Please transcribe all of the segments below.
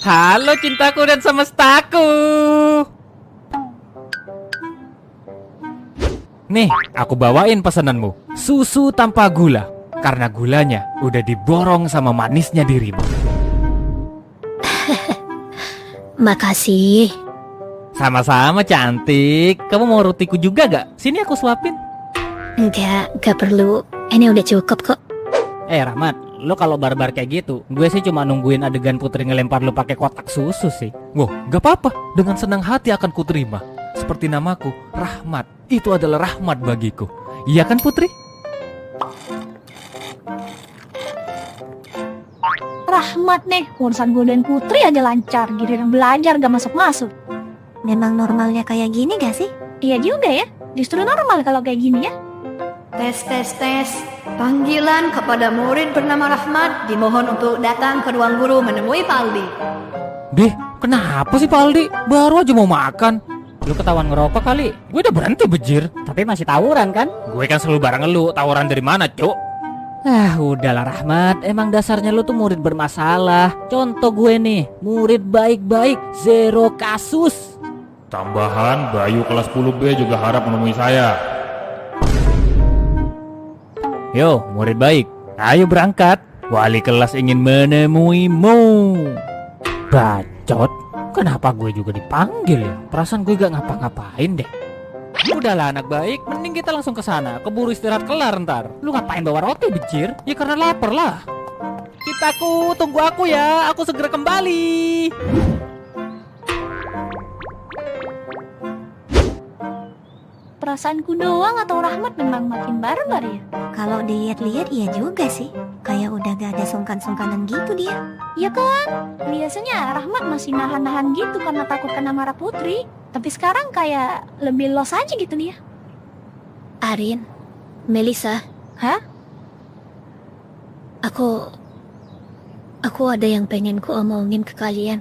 Halo cintaku dan semestaku. Nih, aku bawain pesananmu. Susu tanpa gula. Karena gulanya udah diborong sama manisnya dirimu. Makasih. Sama-sama cantik. Kamu mau rotiku juga gak? Sini aku suapin. Enggak perlu. Ini udah cukup kok. Rahmat, lo kalau barbar kayak gitu, gue sih cuma nungguin adegan Putri ngelempar lo pakai kotak susu sih. Wow, gak apa-apa. Dengan senang hati akan kuterima. Seperti namaku, Rahmat. Itu adalah rahmat bagiku. Iya kan Putri? Rahmat nih, urusan gue dan Putri aja lancar. Giliran belajar gak masuk-masuk. Memang normalnya kayak gini gak sih? Iya juga ya, justru normal kalau kayak gini ya. Tes. Panggilan kepada murid bernama Rahmat dimohon untuk datang ke ruang guru menemui Pak Aldi. Dih, kenapa sih Pak Aldi? Baru aja mau makan. Lu ketahuan ngerokok kali? Gue udah berhenti bejir. Tapi masih tawuran kan? Gue kan selalu bareng lu. Tawuran dari mana, Cuk? Udahlah Rahmat. Emang dasarnya lu tuh murid bermasalah. Contoh gue nih, murid baik-baik, zero kasus. Tambahan, Bayu kelas 10B juga harap menemui saya. Yo, murid baik, ayo berangkat. Wali kelas ingin menemuimu. Bacot, kenapa gue juga dipanggil ya? Perasaan gue gak ngapa-ngapain deh. Udahlah anak baik, mending kita langsung ke sana. Keburu istirahat kelar ntar. Lu ngapain bawa roti becir? Ya karena lapar lah. Cintaku, tunggu aku ya. Aku segera kembali. Perasaanku doang atau Rahmat memang makin barbar ya? Kalau dilihat-lihat iya juga sih. Kayak udah gak ada sungkan-sungkanan gitu dia. Iya kan? Biasanya Rahmat masih nahan-nahan gitu karena takut kena marah Putri. Tapi sekarang kayak lebih los aja gitu dia. Arin, Melissa. Hah? Aku ada yang pengen ku omongin ke kalian.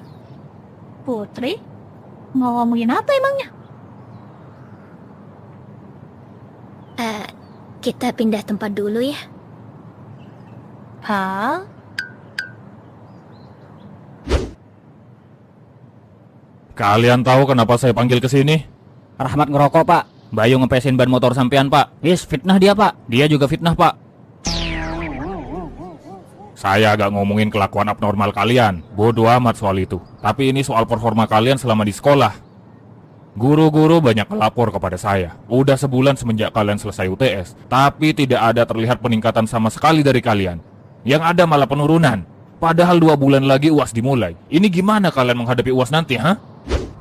Putri? Mau ngomongin apa emangnya? Kita pindah tempat dulu ya. Hah? Kalian tahu kenapa saya panggil ke sini? Rahmat ngerokok pak. Bayu ngepesin ban motor sampean pak. Yes, fitnah dia pak. Dia juga fitnah pak. Saya agak ngomongin kelakuan abnormal kalian. Bodoh amat soal itu. Tapi ini soal performa kalian selama di sekolah. Guru-guru banyak melapor kepada saya. Udah sebulan semenjak kalian selesai UTS, tapi tidak ada terlihat peningkatan sama sekali dari kalian. Yang ada malah penurunan. Padahal 2 bulan lagi UAS dimulai. Ini gimana kalian menghadapi UAS nanti, ha?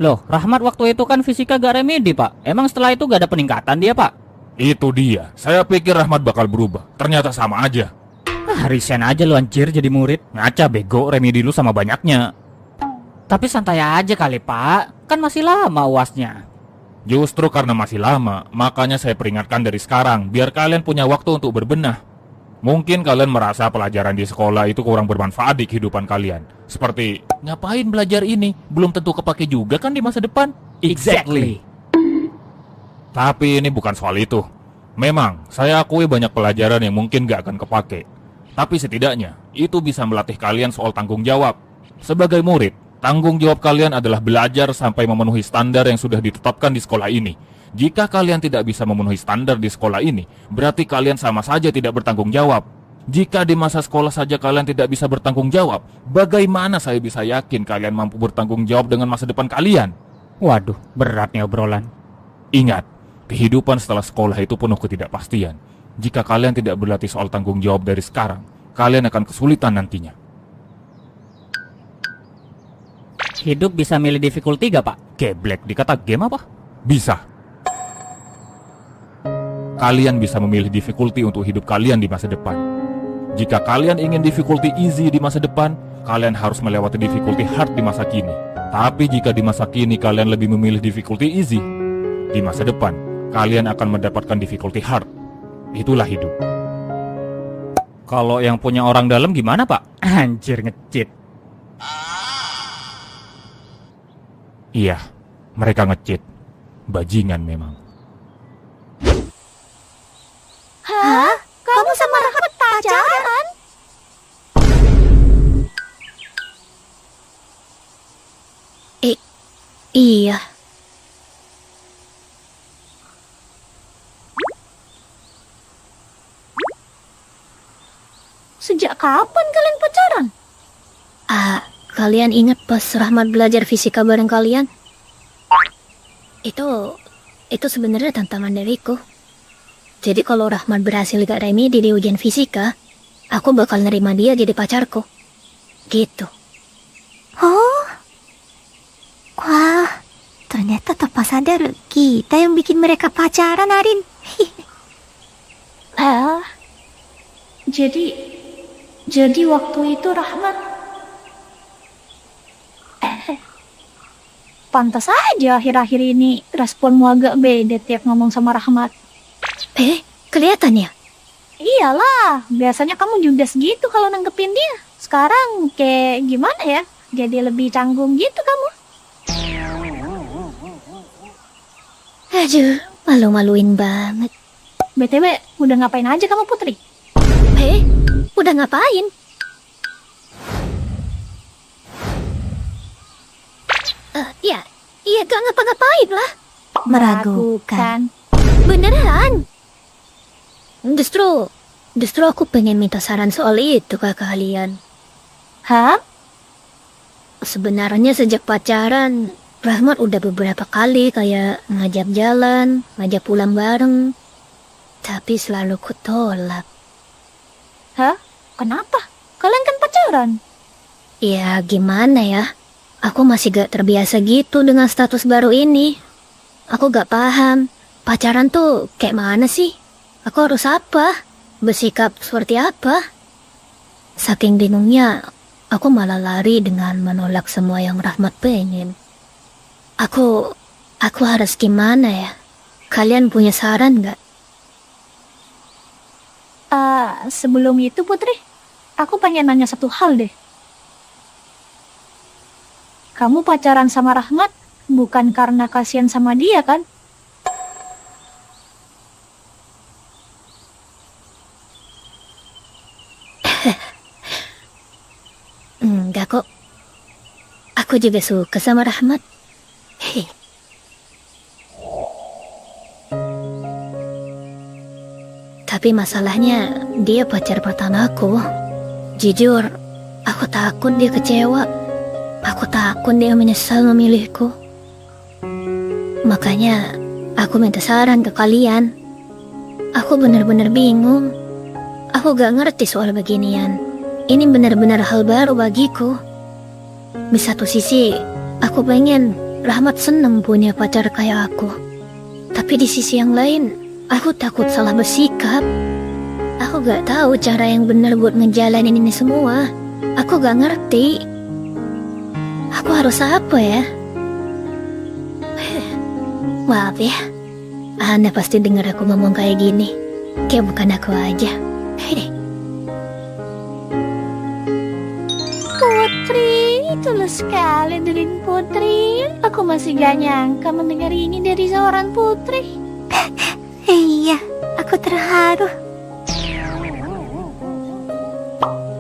Loh, Rahmat waktu itu kan fisika gak remedi pak. Emang setelah itu gak ada peningkatan dia pak? Itu dia. Saya pikir Rahmat bakal berubah. Ternyata sama aja. Resign aja lu anjir jadi murid. Ngaca bego, remedi lu sama banyaknya. Tapi santai aja kali pak. Kan masih lama UASnya. Justru karena masih lama, makanya saya peringatkan dari sekarang, biar kalian punya waktu untuk berbenah. Mungkin kalian merasa pelajaran di sekolah itu kurang bermanfaat di kehidupan kalian. Seperti, ngapain belajar ini? Belum tentu kepake juga kan di masa depan? Exactly. Tapi ini bukan soal itu. Memang, saya akui banyak pelajaran yang mungkin gak akan kepake. Tapi setidaknya, itu bisa melatih kalian soal tanggung jawab. Sebagai murid, tanggung jawab kalian adalah belajar sampai memenuhi standar yang sudah ditetapkan di sekolah ini. Jika kalian tidak bisa memenuhi standar di sekolah ini, berarti kalian sama saja tidak bertanggung jawab. Jika di masa sekolah saja kalian tidak bisa bertanggung jawab, bagaimana saya bisa yakin kalian mampu bertanggung jawab dengan masa depan kalian? Waduh, berat nih obrolan. Ingat, kehidupan setelah sekolah itu penuh ketidakpastian. Jika kalian tidak berlatih soal tanggung jawab dari sekarang, kalian akan kesulitan nantinya. Hidup bisa milih difficulty gak pak? Geblek, dikata game apa? Bisa. Kalian bisa memilih difficulty untuk hidup kalian di masa depan. Jika kalian ingin difficulty easy di masa depan, kalian harus melewati difficulty hard di masa kini. Tapi jika di masa kini kalian lebih memilih difficulty easy, di masa depan kalian akan mendapatkan difficulty hard. Itulah hidup. Kalau yang punya orang dalam gimana pak? Anjir ngecit. Iya, mereka ngecit. Bajingan memang. Hah? Kamu sama Rahmat pacaran? Iya. Sejak kapan kalian pacaran? Kalian ingat pas Rahmat belajar fisika bareng kalian? Itu sebenarnya tantangan dariku. Jadi kalau Rahmat berhasil gak remedi di ujian fisika, aku bakal nerima dia jadi pacarku. Gitu. Oh, wah, ternyata tanpa sadar kita yang bikin mereka pacaran, Arin. Jadi waktu itu Rahmat pantas aja akhir-akhir ini responmu agak beda tiap ngomong sama Rahmat. Kelihatan ya? Iyalah, biasanya kamu juga segitu kalau nanggepin dia. Sekarang kayak gimana ya? Jadi lebih canggung gitu kamu. Aduh, malu-maluin banget. BTW, udah ngapain aja kamu Putri? Udah ngapain? Iya gak ngapa-ngapain lah. Meragukan. Beneran? Justru aku pengen minta saran soal itu ke kalian. Hah? Sebenarnya sejak pacaran, Rahmat udah beberapa kali kayak ngajak jalan, ngajak pulang bareng. Tapi selalu kutolak. Hah? Kenapa? Kalian kan pacaran. Ya gimana ya? Aku masih gak terbiasa gitu dengan status baru ini. Aku gak paham, pacaran tuh kayak mana sih? Aku harus apa? Bersikap seperti apa? Saking bingungnya, aku malah lari dengan menolak semua yang Rahmat pengen. Aku harus gimana ya? Kalian punya saran gak? Sebelum itu Putri, aku pengen nanya satu hal deh. Kamu pacaran sama Rahmat bukan karena kasihan sama dia kan? Enggak kok. Aku juga suka sama Rahmat. Tapi masalahnya dia pacar pertamaku. Jujur, aku takut dia kecewa. Aku takut dia menyesal memilihku. Makanya aku minta saran ke kalian. Aku benar-benar bingung. Aku gak ngerti soal beginian. Ini benar-benar hal baru bagiku. Di satu sisi, aku pengen Rahmat seneng punya pacar kayak aku. Tapi di sisi yang lain, aku takut salah bersikap. Aku gak tahu cara yang benar buat ngejalanin ini semua. Aku gak ngerti. Aku harus apa ya? Maaf ya, Anda pasti dengar aku ngomong kayak gini. Kayak bukan aku aja. Putri, tulus sekali dari Putri. Aku masih gak nyangka mendengar ini dari seorang Putri. Iya, aku terharu.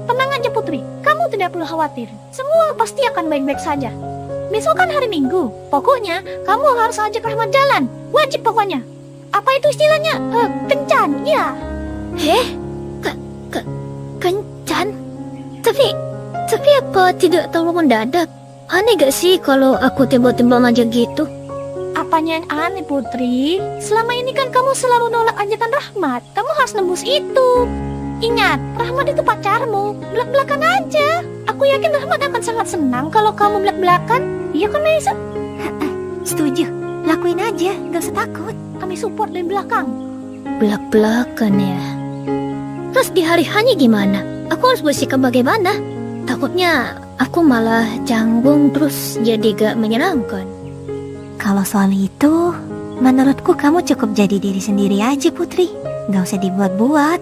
Tenang aja Putri, kamu tidak perlu khawatir. Semua pasti akan baik-baik saja. Besok kan hari Minggu. Pokoknya kamu harus ajak Rahmat jalan. Wajib pokoknya. Apa itu istilahnya? Kencan, ya. Kencan? Tapi apa tidak terlalu mendadak? Aneh gak sih kalau aku tiba-tiba ngajak gitu? Apanya yang aneh Putri? Selama ini kan kamu selalu nolak ajakan Rahmat. Kamu harus nembus itu. Ingat, Rahmat itu pacarmu. Belak-belakan aja. Aku yakin Rahmat akan sangat senang kalau kamu belak-belakan. Iya kan Melisa? Setuju, lakuin aja, gak usah takut. Kami support dari belakang. Belak-belakan ya. Terus di hari hanya gimana? Aku harus bersikap bagaimana? Takutnya aku malah canggung terus jadi gak menyenangkan. Kalau soal itu, menurutku kamu cukup jadi diri sendiri aja Putri. Gak usah dibuat-buat.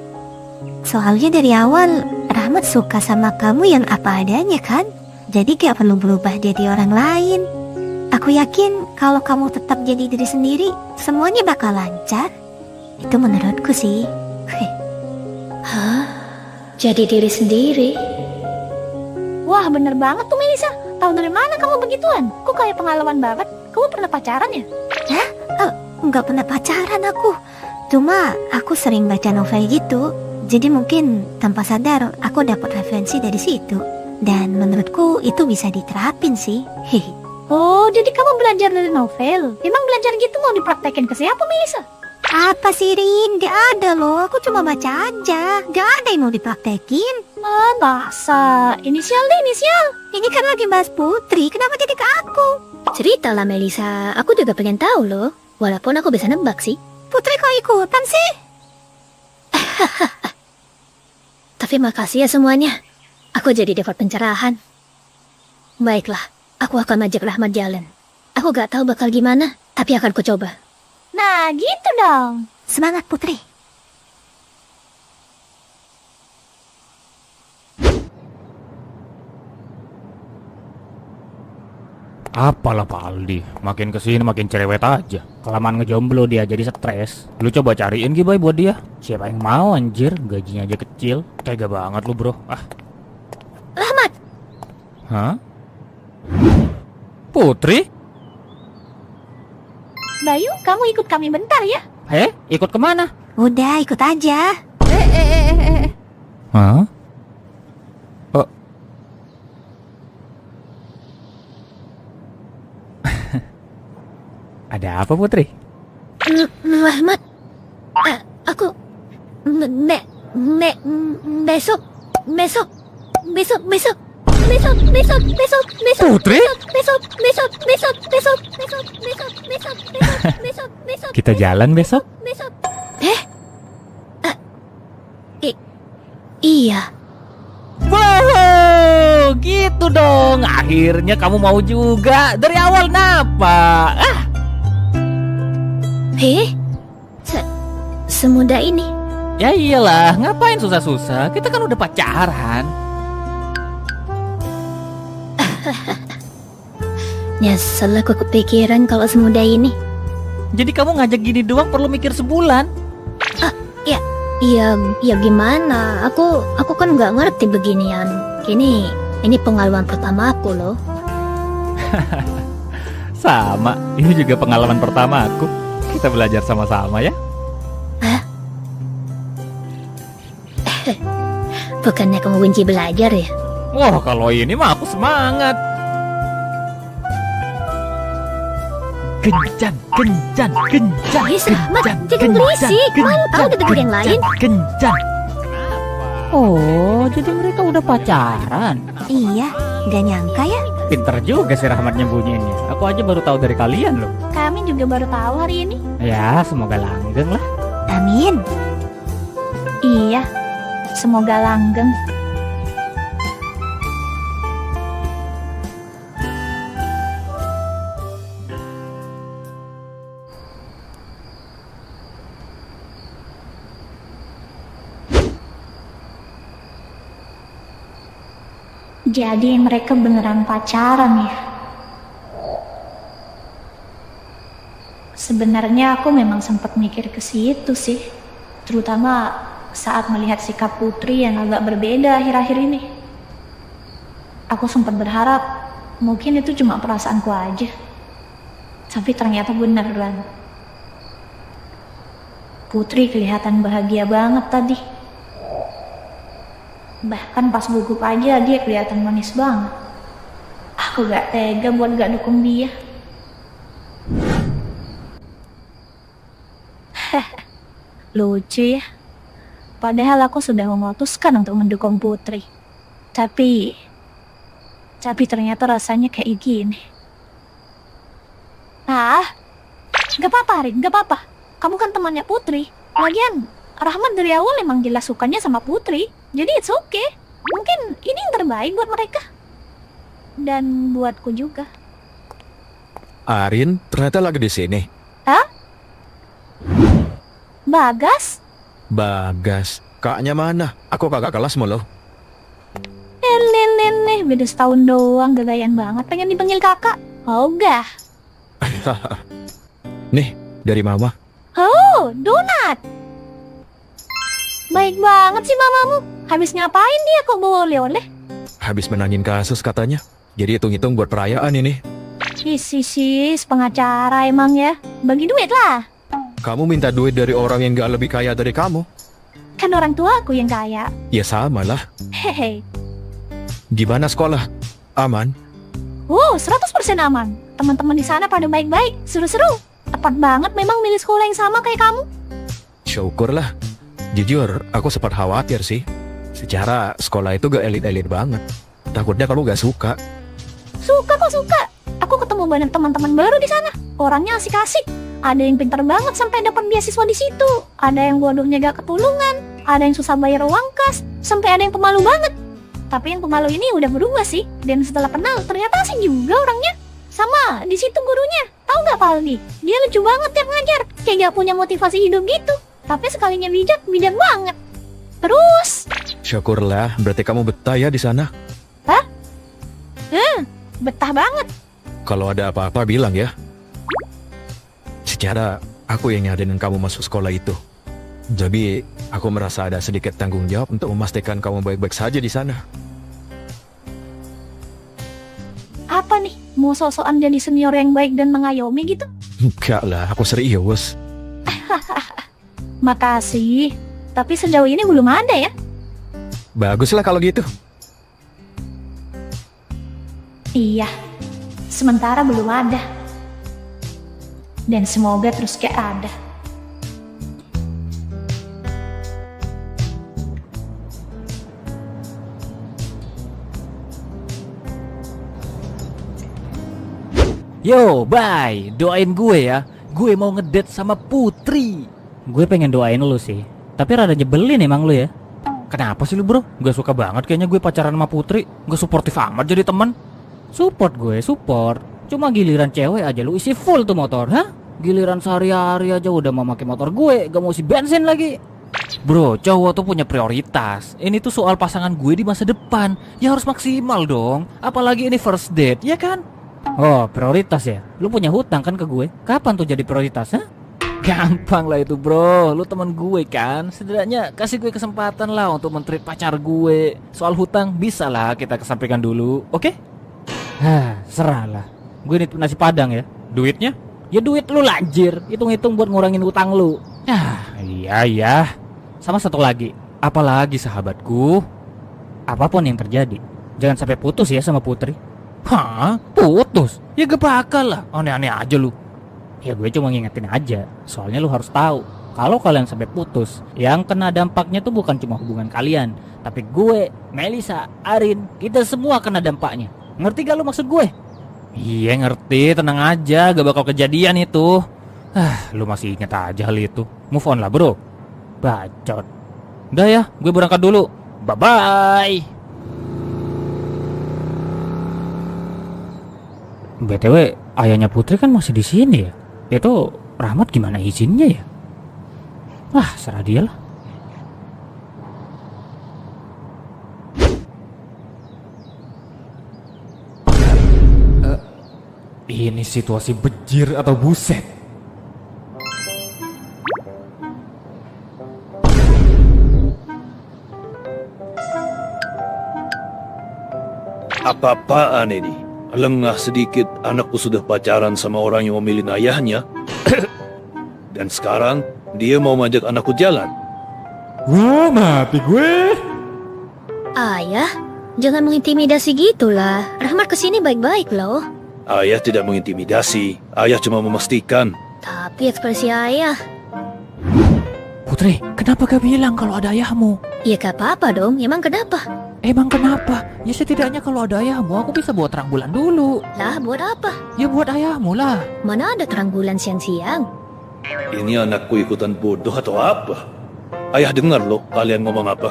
Soalnya dari awal, Rahmat suka sama kamu yang apa adanya kan? Jadi gak perlu berubah jadi orang lain. Aku yakin kalau kamu tetap jadi diri sendiri, semuanya bakal lancar. Itu menurutku sih. Hah? Jadi diri sendiri? Wah bener banget tuh Melisa. Tahu dari mana kamu begituan? Kok kayak pengalaman banget? kamu pernah pacaran ya? Nggak pernah pacaran aku. Cuma aku sering baca novel gitu. Jadi mungkin tanpa sadar aku dapat referensi dari situ. Dan menurutku itu bisa diterapin sih. Hehe. Oh, jadi kamu belajar dari novel. Emang belajar gitu mau dipraktekin ke siapa, Melisa? Apa sih Rin? Gak ada loh. Aku cuma baca aja. Gak ada yang mau dipraktekin. Masa? Inisial deh, inisial. Ini kan lagi bahas Putri. Kenapa jadi ke aku? Ceritalah Melisa, aku juga pengen tahu loh. Walaupun aku bisa nebak sih. Putri kok ikutan sih? Tapi makasih ya semuanya. Aku jadi dapat pencerahan. Baiklah, aku akan ajak Rahmat jalan. Aku gak tahu bakal gimana, tapi akan kucoba. Nah, gitu dong. Semangat Putri. Apalah Pak Aldi, makin kesini makin cerewet aja. Kelamaan ngejomblo dia jadi stres. Lu coba cariin Gibai buat dia. Siapa yang mau anjir, gajinya aja kecil. Tega banget lu bro. Rahmat! Hah? Putri? Bayu, kamu ikut kami bentar ya. Ikut kemana? Udah ikut aja. Hah? Ada apa Putri? Rahmat, aku besok Putri? Kita jalan besok? Iya. Wow, gitu dong. Akhirnya kamu mau juga. Dari awal kenapa? Semudah ini. Ya iyalah, ngapain susah-susah? Kita kan udah pacaran. Nyesel aku kepikiran kalau semudah ini. Jadi kamu ngajak gini doang perlu mikir sebulan. Iya gimana? Aku kan nggak ngerti beginian. Ini pengalaman pertama aku loh. Sama, ini juga pengalaman pertama aku. Kita belajar sama-sama ya. Bukannya kamu benci belajar ya? Wah, kalau ini mah aku semangat. Kencan. Rahmat, jangan berisik. Malu tahu denger yang lain. Kencan. Oh, jadi mereka udah pacaran. Iya, gak nyangka ya. Pinter juga si Rahmat nyembunyiinnya. Aku aja baru tahu dari kalian loh. Kami juga baru tahu hari ini. Ya, semoga langgeng lah. Amin. Iya, semoga langgeng. Jadi mereka beneran pacaran ya? Sebenarnya aku memang sempat mikir ke situ sih. Terutama saat melihat sikap Putri yang agak berbeda akhir-akhir ini. Aku sempat berharap mungkin itu cuma perasaanku aja. Tapi ternyata beneran. Putri kelihatan bahagia banget tadi. Bahkan pas gugup aja dia kelihatan manis banget. Aku gak tega buat gak dukung dia. Lucu ya. Padahal aku sudah memutuskan untuk mendukung Putri. Tapi ternyata rasanya kayak gini. Gak apa-apa Rin, gak apa-apa. Kamu kan temannya Putri. Lagian Rahmat dari awal emang jelas sukanya sama Putri. Jadi it's okay. Mungkin ini yang terbaik buat mereka. Dan buatku juga. Arin ternyata lagi di sini. Bagas? Bagas, kaknya mana? Aku kagak kelas mulu. Lelelele, beda setahun doang, gagayan banget. Pengen dipanggil kakak. Ogah. Nih, dari mama. Oh, donat. Baik banget sih mamamu. Habis ngapain dia kok bawa oleh-oleh? Habis menangin kasus katanya. Jadi hitung-hitung buat perayaan ini. Sis, pengacara emang ya. Bagi duit lah. Kamu minta duit dari orang yang gak lebih kaya dari kamu? Kan orang tua aku yang kaya. Ya sama lah. Hehe. Gimana sekolah? Aman? Wow, 100% aman. Teman-teman di sana pada baik-baik, seru-seru. Tepat banget memang milih sekolah yang sama kayak kamu. Syukurlah. Jujur, aku sempat khawatir sih. Secara sekolah itu gak elit-elit banget. Takutnya kamu gak suka. Suka kok suka. Aku ketemu banyak teman-teman baru di sana. Orangnya asik-asik. Ada yang pintar banget sampai dapat beasiswa di situ. Ada yang bodohnya gak ketulungan. Ada yang susah bayar uang kas. Sampai ada yang pemalu banget. Tapi yang pemalu ini udah berubah sih. Dan setelah kenal ternyata asik juga orangnya. Sama di situ gurunya. Tahu nggak Pak Aldi? Dia lucu banget tiap ngajar. Kayak gak punya motivasi hidup gitu. Tapi sekalinya bijak banget. Terus? Syukurlah, berarti kamu betah ya di sana. Hah? Betah banget. Kalau ada apa-apa bilang ya. Secara aku yang nyadarin kamu masuk sekolah itu. Jadi aku merasa ada sedikit tanggung jawab untuk memastikan kamu baik-baik saja di sana. Apa nih? Mau sok-sokan jadi senior yang baik dan mengayomi gitu? Enggak lah, aku serius. Makasih. Tapi sejauh ini belum ada ya. Baguslah kalau gitu. Iya. Sementara belum ada. Dan semoga terus gak ada. Yo, bye. Doain gue ya. Gue mau ngedate sama Putri. Gue pengen doain lu sih. Tapi rada nyebelin emang lu ya. Kenapa sih lu bro? Gak suka banget kayaknya gue pacaran sama Putri. Gak suportif amat jadi teman. Support gue, support. Cuma giliran cewek aja lu isi full tuh motor, hah? Giliran sehari-hari aja udah mau pakai motor gue, gak mau isi bensin lagi. Bro, cowok tuh punya prioritas. Ini tuh soal pasangan gue di masa depan. Ya harus maksimal dong. Apalagi ini first date, ya kan? Oh, prioritas ya? Lu punya hutang kan ke gue? Kapan tuh jadi prioritas, hah? Gampang lah itu bro. Lu teman gue kan. Setidaknya kasih gue kesempatan lah untuk men-treat pacar gue. Soal hutang bisa lah kita kesampingkan dulu, oke? Serah lah. Gue nitip nasi padang ya. Duitnya? Ya duit lu lah anjir. Hitung-hitung buat ngurangin utang lu. Iya. Sama satu lagi. Apalagi sahabatku? Apapun yang terjadi, jangan sampai putus ya sama Putri. Hah? Putus? Ya gak bakal lah. Aneh-aneh aja lu. Ya gue cuma ngingetin aja. Soalnya lu harus tahu, kalau kalian sampai putus, yang kena dampaknya tuh bukan cuma hubungan kalian, tapi gue, Melisa, Arin, kita semua kena dampaknya. Ngerti gak lu maksud gue? Iya ngerti, tenang aja, gak bakal kejadian itu. Lu masih inget aja hal itu. Move on lah bro. Bacot. Udah ya, gue berangkat dulu. Bye-bye. BTW, ayahnya Putri kan masih di sini ya. Itu Rahmat gimana izinnya ya? Serah dia lah. Ini situasi bejir atau buset? Apa-apaan ini? Lengah sedikit anakku sudah pacaran sama orang yang memilih ayahnya. Dan sekarang dia mau mengajak anakku jalan. Wah, mati gue. Ayah, jangan mengintimidasi gitulah. Rahmat kesini baik-baik loh. Ayah tidak mengintimidasi. Ayah cuma memastikan. Tapi ekspresi ayah. Putri, kenapa gak bilang kalau ada ayahmu? Ya gak apa-apa dong, emang kenapa? Emang kenapa? Ya setidaknya kalau ada ayahmu aku bisa buat terang bulan dulu. Lah buat apa? Ya buat ayahmu lah. Mana ada terang bulan siang-siang? Ini anakku ikutan bodoh atau apa? Ayah dengar loh kalian ngomong apa.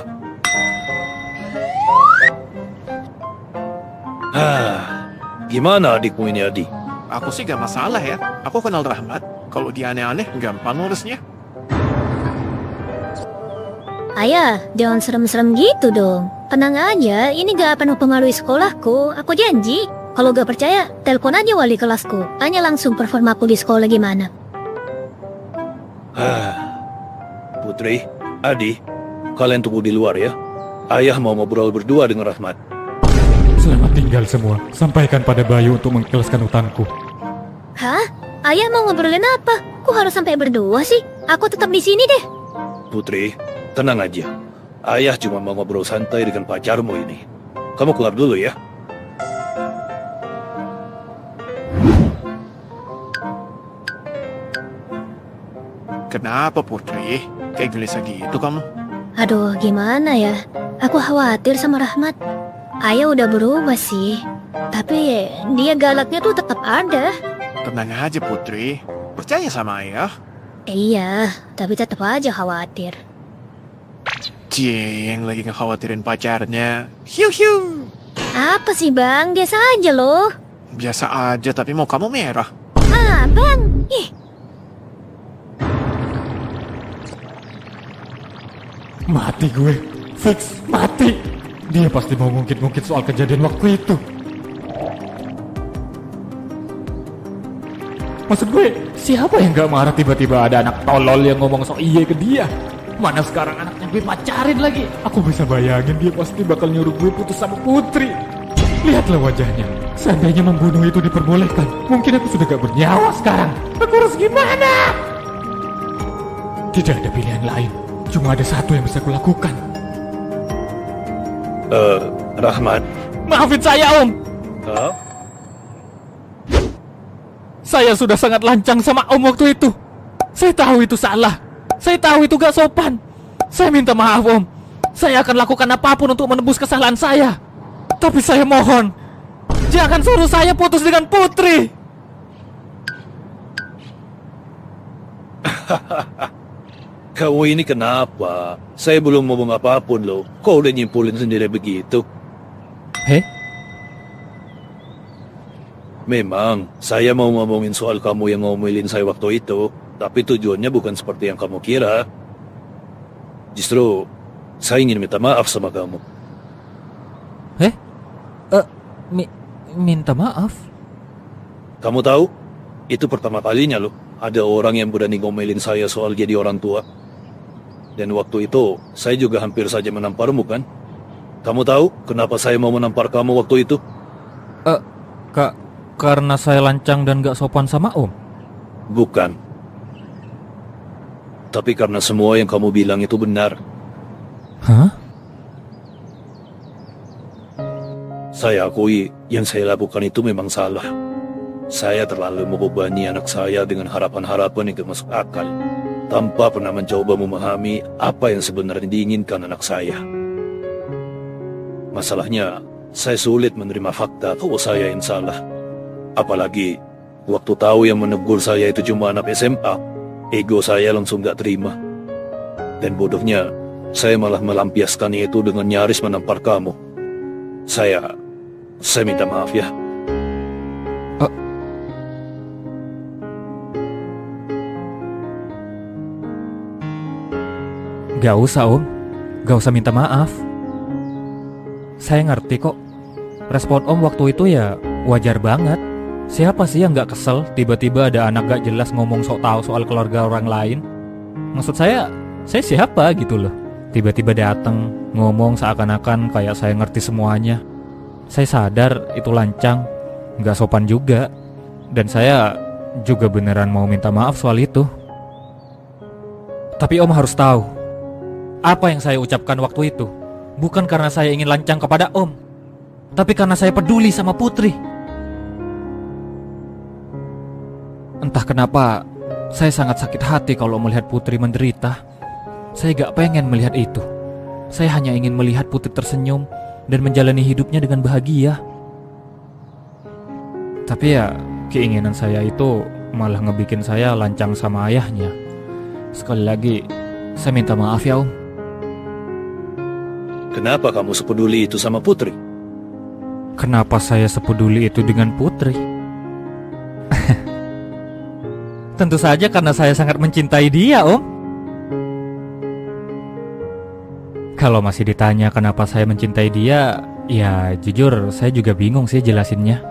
Gimana adikmu ini Adi? Aku sih gak masalah ya. Aku kenal Rahmat. Kalau dia aneh-aneh, gampang ngurusnya. Ayah, jangan serem-serem gitu dong. Tenang aja, ini gak penuh pengaruhi sekolahku. Aku janji. Kalau gak percaya, telepon aja wali kelasku. Tanya langsung performaku di sekolah gimana. Putri, Adi, kalian tunggu di luar ya. Ayah mau ngobrol berdua dengan Rahmat. Selamat tinggal semua. Sampaikan pada Bayu untuk mengikhlaskan utangku. Hah? Ayah mau ngobrolin apa? Kok harus sampai berdua sih? Aku tetap di sini deh. Putri, tenang aja. Ayah cuma mau ngobrol santai dengan pacarmu ini. Kamu keluar dulu ya. Kenapa Putri? Kayak gelisah gitu kamu? Aduh, gimana ya? Aku khawatir sama Rahmat. Ayah udah berubah sih. Tapi dia galaknya tuh tetap ada. Tenang aja Putri. Percaya sama ayah. Iya, tapi tetap aja khawatir. Cie, yang lagi ngekhawatirin pacarnya. Hiu hiu. Apa sih bang? Biasa aja loh. Biasa aja tapi mau kamu merah. Ah, bang. Ih, Mati gue. Fix, mati. Dia pasti mau ngungkit-ngungkit soal kejadian waktu itu. Maksud gue, siapa yang gak marah tiba-tiba ada anak tolol yang ngomong sok iye ke dia? Mana sekarang anaknya gue pacarin lagi. Aku bisa bayangin dia pasti bakal nyuruh gue putus sama Putri. Lihatlah wajahnya. Seandainya membunuh itu diperbolehkan, mungkin aku sudah gak bernyawa sekarang. Aku harus gimana? Tidak ada pilihan lain. Cuma ada satu yang bisa kulakukan. Rahmat. Maafin saya, Om. Hah? Saya sudah sangat lancang sama Om waktu itu. Saya tahu itu salah. Saya tahu itu gak sopan. Saya minta maaf, Om. Saya akan lakukan apapun untuk menebus kesalahan saya. Tapi saya mohon, jangan suruh saya putus dengan Putri. Kamu ini kenapa? Saya belum ngomong apapun loh. Kau udah nyimpulin sendiri begitu. Heh? Memang, saya mau ngomongin soal kamu yang ngomelin saya waktu itu. Tapi tujuannya bukan seperti yang kamu kira. Justru, saya ingin minta maaf sama kamu. Heh? Minta maaf? Kamu tahu? Itu pertama kalinya loh. Ada orang yang berani ngomelin saya soal jadi orang tua. Dan waktu itu, saya juga hampir saja menamparmu kan? Kamu tahu kenapa saya mau menampar kamu waktu itu? Karena saya lancang dan gak sopan sama Om? Bukan. Tapi karena semua yang kamu bilang itu benar. Hah? Saya akui yang saya lakukan itu memang salah. Saya terlalu membebani anak saya dengan harapan-harapan yang gak masuk akal, tanpa pernah mencoba memahami apa yang sebenarnya diinginkan anak saya. Masalahnya, saya sulit menerima fakta kalau saya yang salah. Apalagi, waktu tahu yang menegur saya itu cuma anak SMA, ego saya langsung gak terima. Dan bodohnya, saya malah melampiaskan itu dengan nyaris menampar kamu. Saya minta maaf ya. Gak usah, Om. Gak usah minta maaf. Saya ngerti kok. Respon Om waktu itu ya wajar banget. Siapa sih yang gak kesel tiba-tiba ada anak gak jelas ngomong sok tahu soal keluarga orang lain? Maksud saya siapa gitu loh. Tiba-tiba datang ngomong seakan-akan kayak saya ngerti semuanya. Saya sadar itu lancang, gak sopan juga. Dan saya juga beneran mau minta maaf soal itu. Tapi Om harus tahu, apa yang saya ucapkan waktu itu bukan karena saya ingin lancang kepada Om, tapi karena saya peduli sama Putri. Entah kenapa, saya sangat sakit hati kalau melihat Putri menderita. Saya gak pengen melihat itu. Saya hanya ingin melihat Putri tersenyum dan menjalani hidupnya dengan bahagia. Tapi ya, keinginan saya itu malah ngebikin saya lancang sama ayahnya. Sekali lagi, saya minta maaf ya Om. Kenapa kamu sepeduli itu sama Putri? Kenapa saya sepeduli itu dengan Putri? Tentu saja karena saya sangat mencintai dia, Om. Kalau masih ditanya kenapa saya mencintai dia, ya jujur saya juga bingung sih jelasinnya.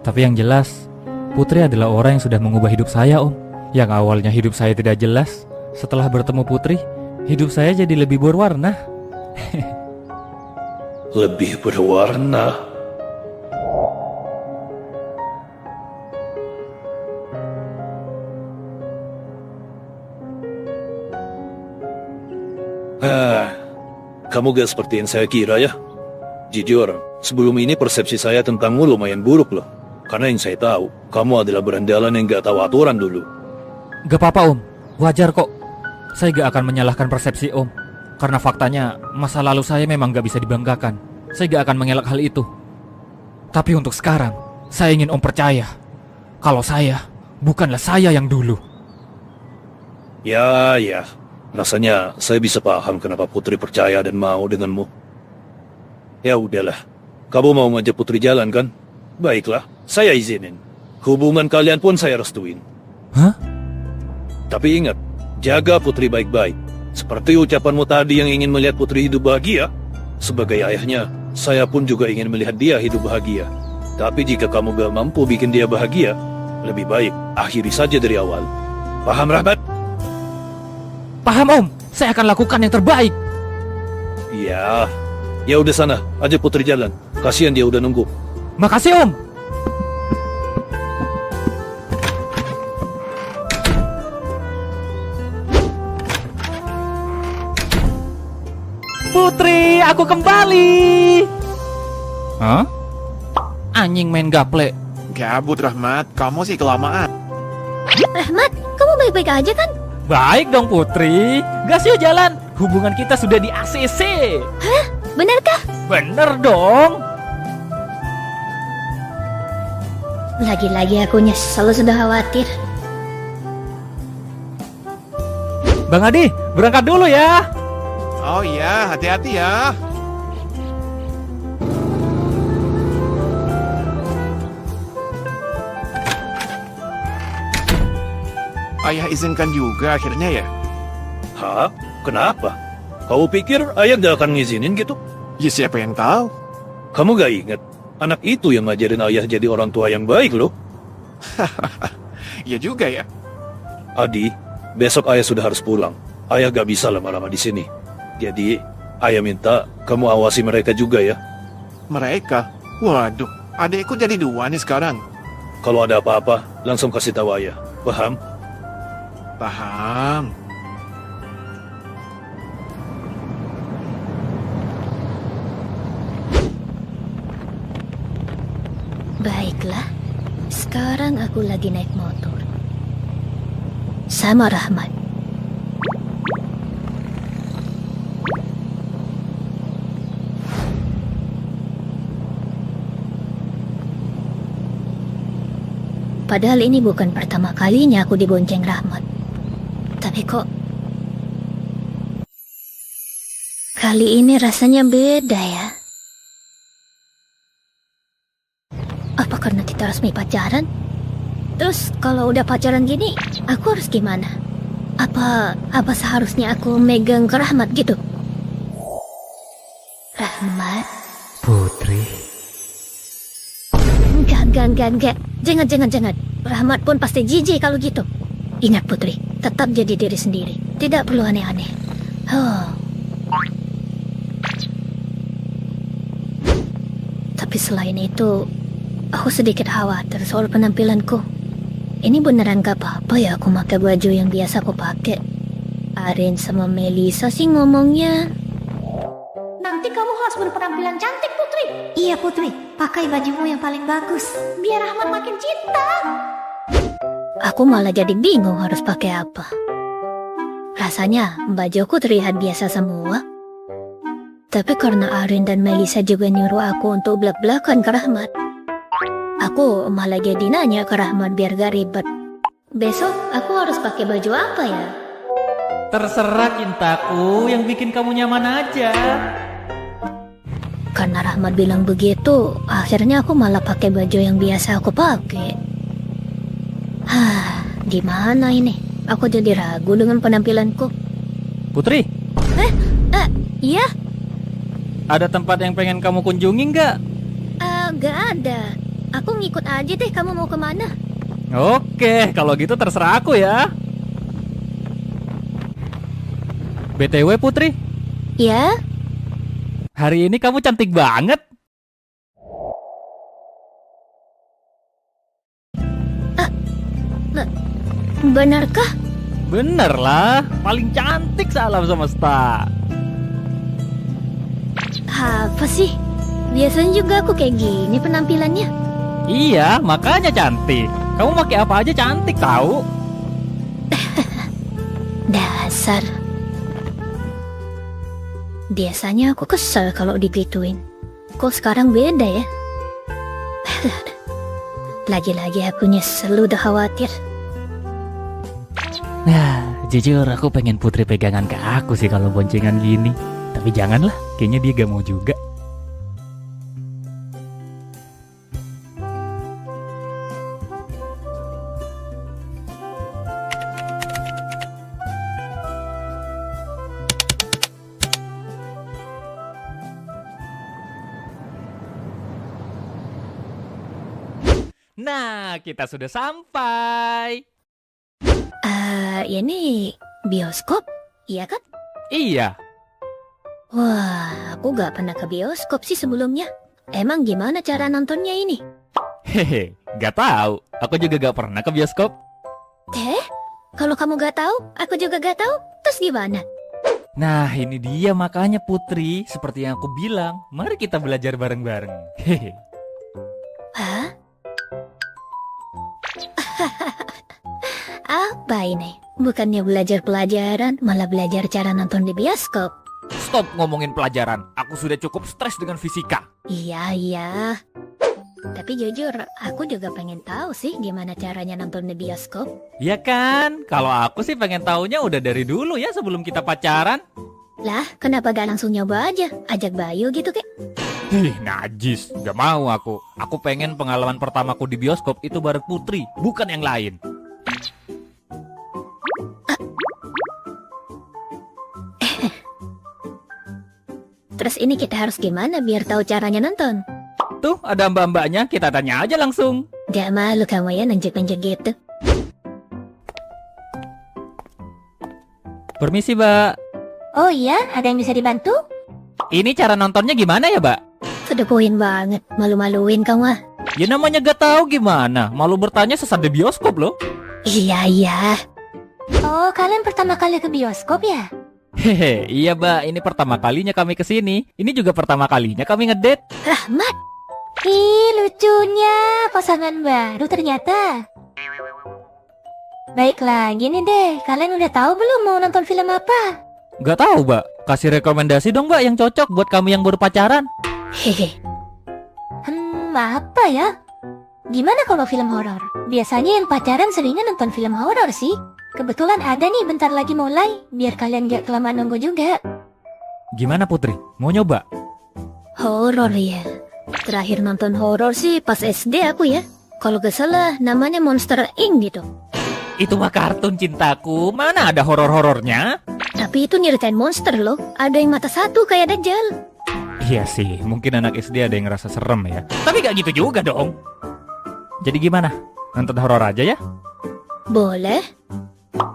Tapi yang jelas, Putri adalah orang yang sudah mengubah hidup saya, Om. Yang awalnya hidup saya tidak jelas, setelah bertemu Putri, hidup saya jadi lebih berwarna. Lebih berwarna? Kamu gak seperti yang saya kira ya. Jujur, sebelum ini persepsi saya tentangmu lumayan buruk loh. Karena yang saya tahu, kamu adalah berandalan yang gak tahu aturan dulu. Gak apa-apa Om, wajar kok. Saya gak akan menyalahkan persepsi Om. Karena faktanya, masa lalu saya memang gak bisa dibanggakan. Saya gak akan mengelak hal itu. Tapi untuk sekarang, saya ingin Om percaya kalau saya bukanlah saya yang dulu. Ya, rasanya saya bisa paham kenapa Putri percaya dan mau denganmu. Ya udahlah, kamu mau ngajak Putri jalan kan? Baiklah, saya izinin. Hubungan kalian pun saya restuin. Hah? Tapi ingat, jaga Putri baik-baik. Seperti ucapanmu tadi yang ingin melihat Putri hidup bahagia. Sebagai ayahnya, saya pun juga ingin melihat dia hidup bahagia. Tapi jika kamu gak mampu bikin dia bahagia, lebih baik akhiri saja dari awal. Paham, Rahmat? Paham Om, saya akan lakukan yang terbaik. Ya udah sana, ajak Putri jalan. Kasihan dia udah nunggu. Makasih Om. Putri, aku kembali. Hah? Anjing main gaple. Gabut, Rahmat. Kamu sih kelamaan. Rahmat, kamu baik-baik aja kan? Baik dong Putri. Gas yuk jalan. Hubungan kita sudah di ACC. Hah? Benarkah? Bener dong. Lagi-lagi aku selalu sudah khawatir. Bang Adi, berangkat dulu ya. Oh iya, hati-hati ya. Ayah izinkan juga akhirnya ya? Hah? Kenapa? Kamu pikir ayah gak akan ngizinin gitu? Ya siapa yang tahu? Kamu gak ingat? Anak itu yang ngajarin ayah jadi orang tua yang baik loh. Ya juga ya. Adi, besok ayah sudah harus pulang. Ayah gak bisa lama-lama di sini. Jadi, ayah minta kamu awasi mereka juga ya. Mereka? Waduh, adekku jadi 2 nih sekarang. Kalau ada apa-apa, langsung kasih tahu ayah. Paham? Paham. Baiklah, sekarang aku lagi naik motor sama Rahmat. Padahal ini bukan pertama kalinya aku dibonceng Rahmat. Tapi kok kali ini rasanya beda ya. Apa karena kita resmi pacaran? Terus kalau udah pacaran gini, aku harus gimana? Apa seharusnya aku megang ke Rahmat gitu? Rahmat? Putri. Enggak. Jangan. Rahmat pun pasti jijik kalau gitu. Ingat Putri, tetap jadi diri sendiri. Tidak perlu aneh-aneh. Tapi selain itu, aku sedikit khawatir soal penampilanku. Ini beneran gak apa-apa ya aku pakai baju yang biasa aku pakai. Arin sama Melisa sih ngomongnya. Nanti kamu harus berpenampilan cantik, Putri. Iya Putri, pakai bajumu yang paling bagus. Biar Rahmat makin cinta. Aku malah jadi bingung harus pakai apa. Rasanya bajuku terlihat biasa semua. Tapi karena Arin dan Melisa juga nyuruh aku untuk belak-belakan ke Rahmat, aku malah jadi nanya ke Rahmat biar gak ribet. Besok aku harus pakai baju apa ya? Terserah cintaku, yang bikin kamu nyaman aja. Karena Rahmat bilang begitu, akhirnya aku malah pakai baju yang biasa aku pakai. Gimana ini? Aku jadi ragu dengan penampilanku. Putri, Iya? ada tempat yang pengen kamu kunjungi nggak? Gak ada. Aku ngikut aja deh, kamu mau kemana? Oke, kalau gitu terserah aku ya. BTW Putri, Ya? hari ini kamu cantik banget. Benarkah? Bener lah, paling cantik sealam semesta. Apa sih? Biasanya juga aku kayak gini penampilannya. Iya, makanya cantik. Kamu pakai apa aja cantik tahu. Dasar. Biasanya aku kesel kalau digituin. Kok sekarang beda ya? Lagi-lagi aku nyesel udah khawatir. Nah, jujur aku pengen Putri pegangan ke aku sih kalau boncengan gini. Tapi janganlah, kayaknya dia gak mau juga. Nah, kita sudah sampai. Ini bioskop, iya kan? Iya. Wah, aku gak pernah ke bioskop sih sebelumnya. Emang gimana cara nontonnya ini? Hehe, gak tahu. Aku juga gak pernah ke bioskop. Kalau kamu gak tahu, aku juga gak tahu. Terus gimana? Nah, ini dia makanya Putri. Seperti yang aku bilang, mari kita belajar bareng-bareng. Hehe. Hah? Apa ini? Bukannya belajar pelajaran, malah belajar cara nonton di bioskop. Stop ngomongin pelajaran. Aku sudah cukup stres dengan fisika. Iya. Tapi jujur, aku juga pengen tahu sih gimana caranya nonton di bioskop. Ya kan? Kalau aku sih pengen taunya udah dari dulu ya sebelum kita pacaran. Lah, kenapa gak langsung nyoba aja? Ajak Bayu gitu kek? Najis. Gak mau aku. Aku pengen pengalaman pertamaku di bioskop itu bareng Putri, bukan yang lain. Terus ini kita harus gimana biar tahu caranya nonton? Tuh, ada mbak-mbaknya, kita tanya aja langsung. Gak malu kamu ya nanjak-nanjak gitu. Permisi, Mbak. Oh iya, ada yang bisa dibantu? Ini cara nontonnya gimana ya, Mbak? Sudah poin banget, malu-maluin kamu ah. Ya namanya gak tahu gimana. Malu bertanya sesat di bioskop loh. Iya. Oh, kalian pertama kali ke bioskop ya? Hehe, iya Mbak, ini pertama kalinya kami kesini. Ini juga pertama kalinya kami ngedate. Rahmat, Ih, lucunya. Pasangan baru ternyata. Baiklah, gini deh. Kalian udah tahu belum mau nonton film apa? Gak tahu Mbak, kasih rekomendasi dong Mbak yang cocok buat kami yang baru pacaran. hehe. Apa ya? Gimana kalau film horor? Biasanya yang pacaran seringnya nonton film horor sih. Kebetulan ada nih bentar lagi mulai. Biar kalian gak kelamaan nunggu juga. Gimana Putri, mau nyoba? Horor ya. Terakhir nonton horor sih pas SD aku ya. Kalau gak salah namanya Monster Inc gitu. Itu mah kartun cintaku, mana ada horor-horornya? Tapi itu nyeritain monster loh. Ada yang mata satu kayak Dajjal. Iya sih, mungkin anak SD ada yang ngerasa serem ya. Tapi gak gitu juga dong. Jadi gimana? Nonton horor aja ya? Boleh.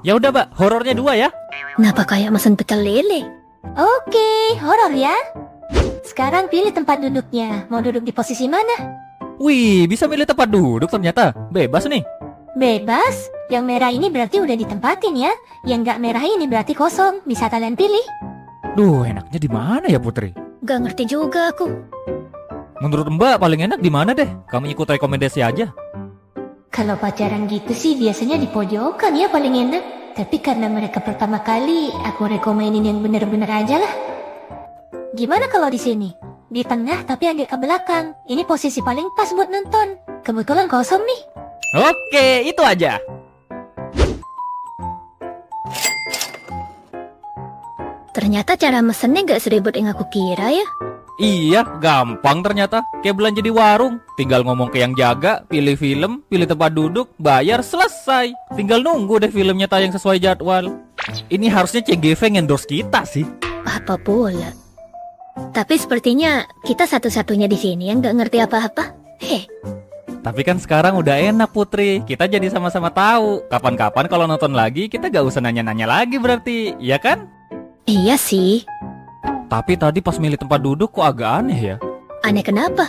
Ya udah Mbak, horornya 2 ya. Kenapa kayak mesen pecel lele? Oke, horor ya. Sekarang pilih tempat duduknya. Mau duduk di posisi mana? Wih, bisa milih tempat duduk ternyata. Bebas nih. Bebas. Yang merah ini berarti udah ditempatin ya. Yang gak merah ini berarti kosong. Bisa kalian pilih. Duh, enaknya di mana ya Putri? Gak ngerti juga aku. Menurut Mbak paling enak di mana deh? Kami ikut rekomendasi aja. Kalau pacaran gitu sih biasanya di pojokan ya paling enak. Tapi karena mereka pertama kali, aku rekomenin yang bener-bener aja lah. Gimana kalau di sini? Di tengah tapi agak ke belakang. Ini posisi paling pas buat nonton. Kebetulan kosong nih. Oke, itu aja. Ternyata cara mesennya gak seribet yang aku kira ya. Iya, gampang ternyata. Kayak belanja di warung. Tinggal ngomong ke yang jaga, pilih film, pilih tempat duduk, bayar, selesai. Tinggal nunggu deh filmnya tayang sesuai jadwal. Ini harusnya CGV endorse kita sih. Apa pula. Tapi sepertinya kita satu-satunya di sini yang gak ngerti apa-apa. Tapi kan sekarang udah enak Putri. Kita jadi sama-sama tahu. Kapan-kapan kalau nonton lagi, kita gak usah nanya-nanya lagi berarti. Iya kan? Iya sih. Tapi tadi pas milih tempat duduk kok agak aneh ya. Aneh kenapa?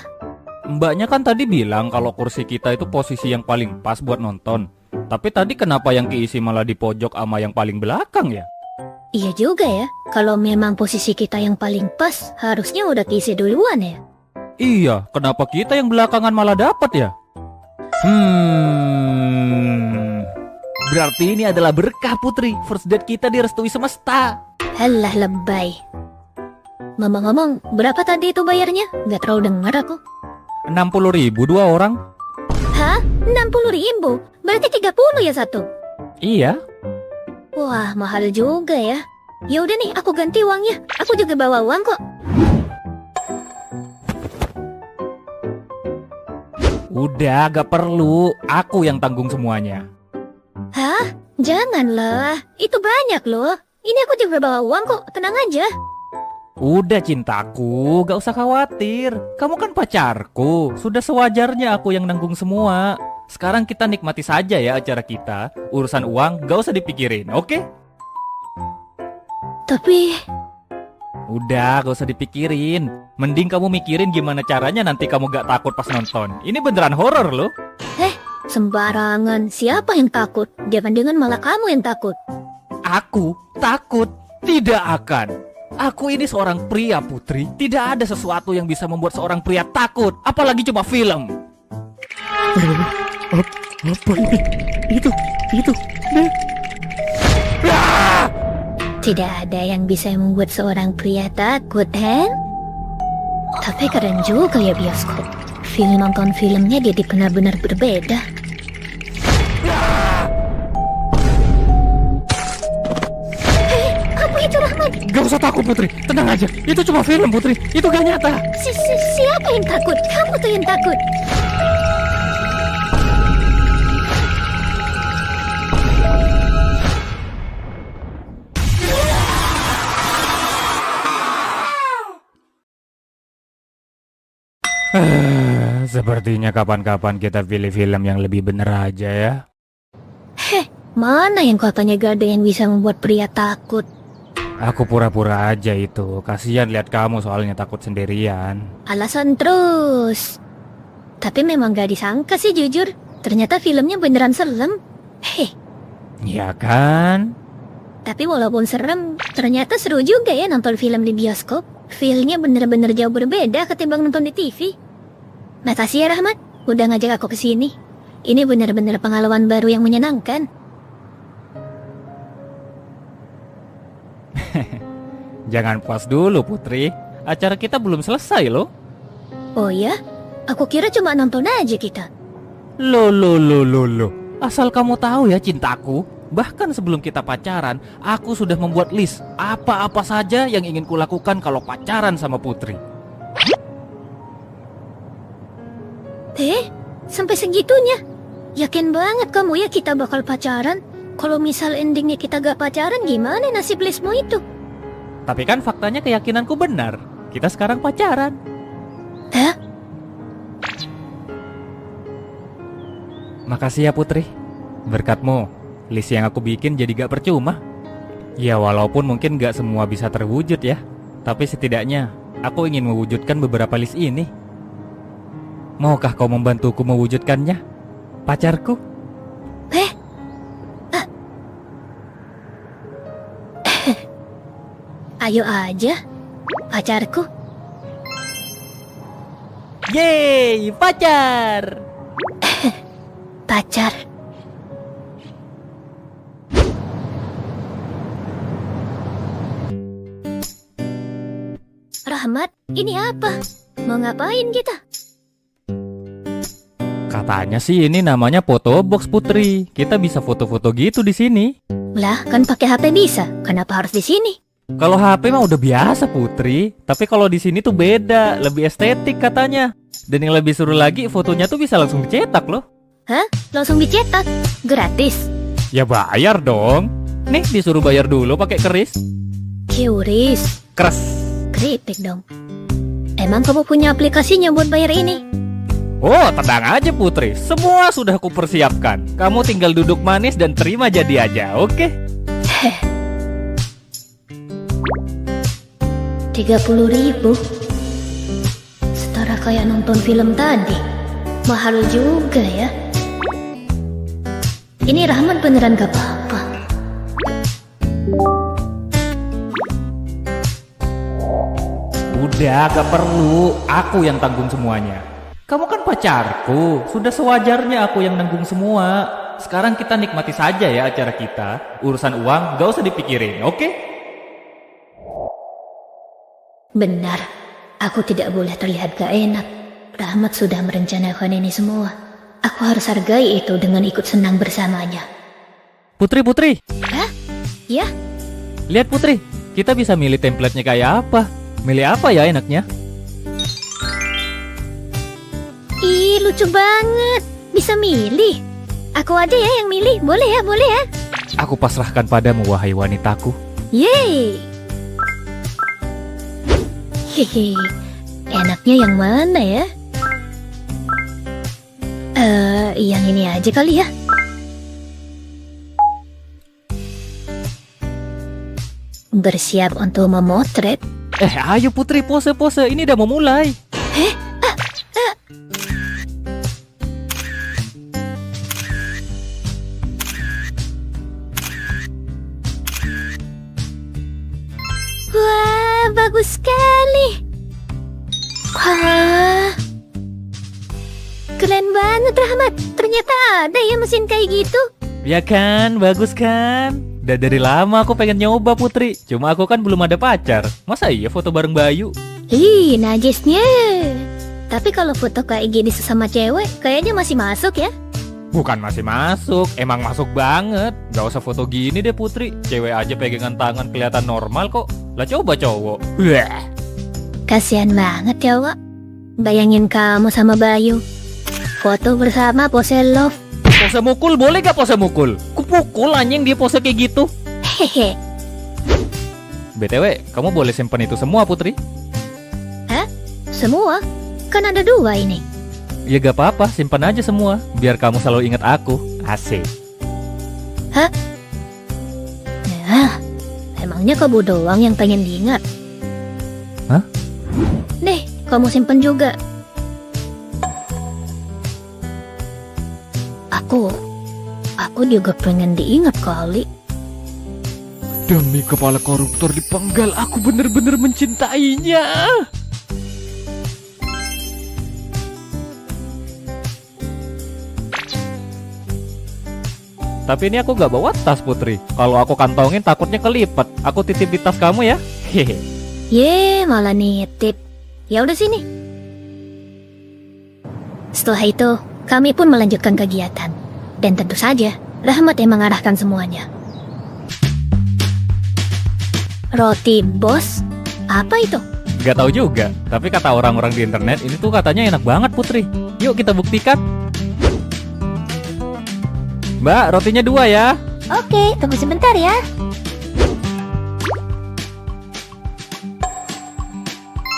Mbaknya kan tadi bilang kalau kursi kita itu posisi yang paling pas buat nonton. Tapi tadi kenapa yang keisi malah di pojok sama yang paling belakang ya? Iya juga ya, kalau memang posisi kita yang paling pas, harusnya udah keisi duluan ya. Iya, kenapa kita yang belakangan malah dapat ya? Berarti ini adalah berkah Putri. First date kita direstui semesta. Halah lebay. Ngomong-ngomong, berapa tadi itu bayarnya? Gak terlalu dengar aku. 60.000 dua orang. Hah? 60.000? Berarti 30 ya satu? Iya. Wah, mahal juga ya. Ya udah nih, aku ganti uangnya. Aku juga bawa uang kok. Udah, gak perlu. Aku yang tanggung semuanya. Hah? Janganlah. Itu banyak loh. Ini aku juga bawa uang kok. Tenang aja. Udah cintaku, gak usah khawatir. Kamu kan pacarku. Sudah sewajarnya aku yang nanggung semua. Sekarang kita nikmati saja ya acara kita. Urusan uang gak usah dipikirin, oke? Tapi... Udah, gak usah dipikirin. Mending kamu mikirin gimana caranya nanti kamu gak takut pas nonton. Ini beneran horor loh. Sembarangan. Siapa yang takut? Jangan-jangan malah kamu yang takut. Aku takut? Tidak akan. Aku ini seorang pria Putri. Tidak ada sesuatu yang bisa membuat seorang pria takut. Apalagi cuma film. Apa ini? Itu. Tidak ada yang bisa membuat seorang pria takut, Hen? Tapi keren juga ya bioskop. Nonton filmnya jadi benar-benar berbeda. Apa itu Rahmat? Gak usah takut Putri, tenang aja. Itu cuma film Putri, itu gak nyata. Siapa yang takut? Kamu tuh yang takut. Sepertinya kapan-kapan kita pilih film yang lebih bener aja ya. Mana yang katanya gak ada yang bisa membuat pria takut? Aku pura-pura aja itu. Kasihan lihat kamu soalnya takut sendirian. Alasan terus. Tapi memang gak disangka sih jujur. Ternyata filmnya beneran serem. Ya kan? Tapi walaupun serem, ternyata seru juga ya nonton film di bioskop. Feel-nya bener-bener jauh berbeda ketimbang nonton di TV. Makasih ya Rahmat, udah ngajak aku ke sini. Ini bener-bener pengalaman baru yang menyenangkan. Jangan puas dulu Putri. Acara kita belum selesai loh. Oh ya? Aku kira cuma nonton aja kita. Loh. Asal kamu tahu ya cintaku. Bahkan sebelum kita pacaran, aku sudah membuat list apa-apa saja yang ingin kulakukan kalau pacaran sama Putri. Sampai segitunya? Yakin banget kamu ya kita bakal pacaran? Kalau misal endingnya kita gak pacaran, gimana nasib listmu itu? Tapi kan faktanya keyakinanku benar. Kita sekarang pacaran. Makasih ya Putri. Berkatmu, list yang aku bikin jadi gak percuma. Ya walaupun mungkin gak semua bisa terwujud ya. Tapi setidaknya aku ingin mewujudkan beberapa list ini. Maukah kau membantuku mewujudkannya, pacarku? Ayo aja, pacarku. Yeay, pacar! Pacar. Rahmat, ini apa? Mau ngapain kita? Katanya sih ini namanya foto box Putri. Kita bisa foto-foto gitu di sini. Lah, kan pakai HP bisa. Kenapa harus di sini? Kalau HP mah udah biasa Putri. Tapi kalau di sini tuh beda, lebih estetik katanya. Dan yang lebih seru lagi, fotonya tuh bisa langsung dicetak loh. Hah? Langsung dicetak? Gratis? Ya bayar dong. Nih disuruh bayar dulu pakai keris. Kiuris. Keras. Keripik dong. Emang kamu punya aplikasinya buat bayar ini? Oh, tenang aja Putri. Semua sudah kupersiapkan. Kamu tinggal duduk manis dan terima jadi aja, oke? 30.000. Setara kayak nonton film tadi. Mahal juga ya. Ini Rahmat beneran gak apa-apa. Udah, gak perlu. Aku yang tanggung semuanya. Kamu kan pacarku. Sudah sewajarnya aku yang nanggung semua. Sekarang kita nikmati saja ya acara kita. Urusan uang gak usah dipikirin, oke? Benar, aku tidak boleh terlihat gak enak. Rahmat sudah merencanakan ini semua. Aku harus hargai itu dengan ikut senang bersamanya. Putri. Hah? Ya? Lihat Putri, kita bisa milih templatenya kayak apa. Milih apa ya enaknya? Ih, lucu banget. Bisa milih. Aku aja ya yang milih. Boleh ya, boleh ya. Aku pasrahkan padamu, wahai wanitaku. Yeay. Hehe. Enaknya yang mana ya? Yang ini aja kali ya. Bersiap untuk memotret. Ayo Putri, pose. Ini udah mau mulai. Wah, bagus sekali. Wah, keren banget Rahmat. Ternyata ada ya mesin kayak gitu. Ya kan, bagus kan? Udah dari lama aku pengen nyoba Putri. Cuma aku kan belum ada pacar. Masa iya foto bareng Bayu? Ih, najisnya. Tapi kalau foto kayak gini sesama cewek, kayaknya masih masuk ya. Bukan masih masuk, emang masuk banget. Gak usah foto gini deh Putri. Cewek aja pegangan tangan kelihatan normal kok. Lah coba cowok. Kasian banget ya, Wak. Bayangin kamu sama Bayu foto bersama pose love. Pose mukul boleh gak pose mukul? Kupukul anjing dia pose kayak gitu. Hehe. BTW, kamu boleh simpan itu semua Putri. Hah? Semua? Kan ada 2 ini. Ya gak apa-apa, simpan aja semua. Biar kamu selalu ingat aku. Asik. Hah? Nah, emangnya kamu doang yang pengen diingat? Hah? Nih, kamu simpen juga. Aku juga pengen diingat kali. Demi kepala koruptor dipenggal, aku bener-bener mencintainya. Tapi ini aku gak bawa tas Putri. Kalau aku kantongin takutnya kelipet. Aku titip di tas kamu ya. Hehe. Ye, malah nitip. Ya udah sini. Setelah itu, kami pun melanjutkan kegiatan. Dan tentu saja, Rahmat yang mengarahkan semuanya. Roti bos? Apa itu? Gak tahu juga. Tapi kata orang-orang di internet ini tuh katanya enak banget Putri. Yuk kita buktikan. Mbak, rotinya 2 ya. Oke, tunggu sebentar ya.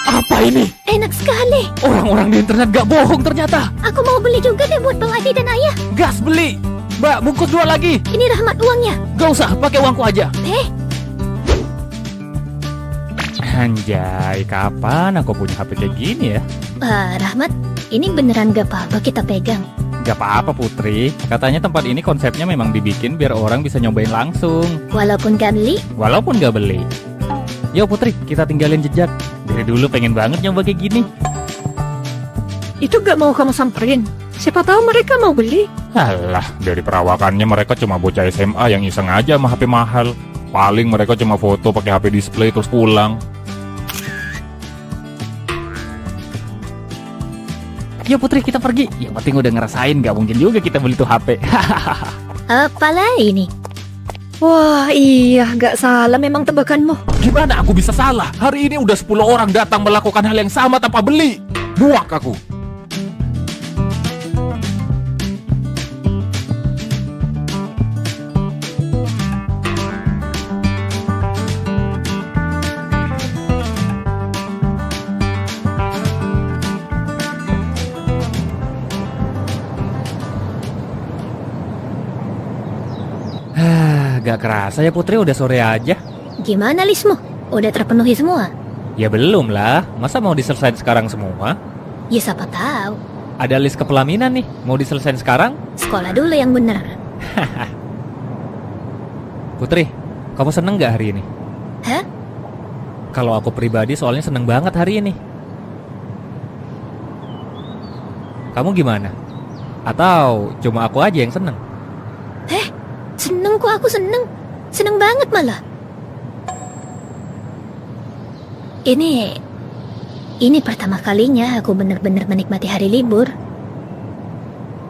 Apa ini? Enak sekali. Orang-orang di internet gak bohong ternyata. Aku mau beli juga deh buat Bang Adi dan Ayah. Gas beli. Mbak, bungkus 2 lagi. Ini Rahmat uangnya. Gak usah, pakai uangku aja. Anjay, kapan aku punya HP kayak gini ya? Rahmat, ini beneran gak apa-apa kita pegang. Gak apa-apa Putri. Katanya tempat ini konsepnya memang dibikin biar orang bisa nyobain langsung. Walaupun gak beli? Walaupun gak beli. Yo Putri, kita tinggalin jejak. Dari dulu pengen banget nyoba kayak gini. Itu gak mau kamu samperin. Siapa tahu mereka mau beli. Alah, dari perawakannya mereka cuma bocah SMA yang iseng aja sama HP mahal. Paling mereka cuma foto pakai HP display terus pulang. Yo Putri, kita pergi. Yang penting udah ngerasain, gak mungkin juga kita beli tuh HP. Apalah ini? Wah iya, gak salah memang tebakanmu. Gimana aku bisa salah? Hari ini udah 10 orang datang melakukan hal yang sama tanpa beli. Muak aku. Gak kerasa ya Putri, udah sore aja. Gimana listmu? Udah terpenuhi semua? Ya belum lah, masa mau diselesain sekarang semua? Ya siapa tahu. Ada list kepelaminan nih, mau diselesain sekarang? Sekolah dulu yang bener. Putri, kamu seneng gak hari ini? Hah? Kalau aku pribadi soalnya seneng banget hari ini. Kamu gimana? Atau cuma aku aja yang seneng? Seneng kok, aku seneng. Seneng banget malah. Ini pertama kalinya aku benar-benar menikmati hari libur.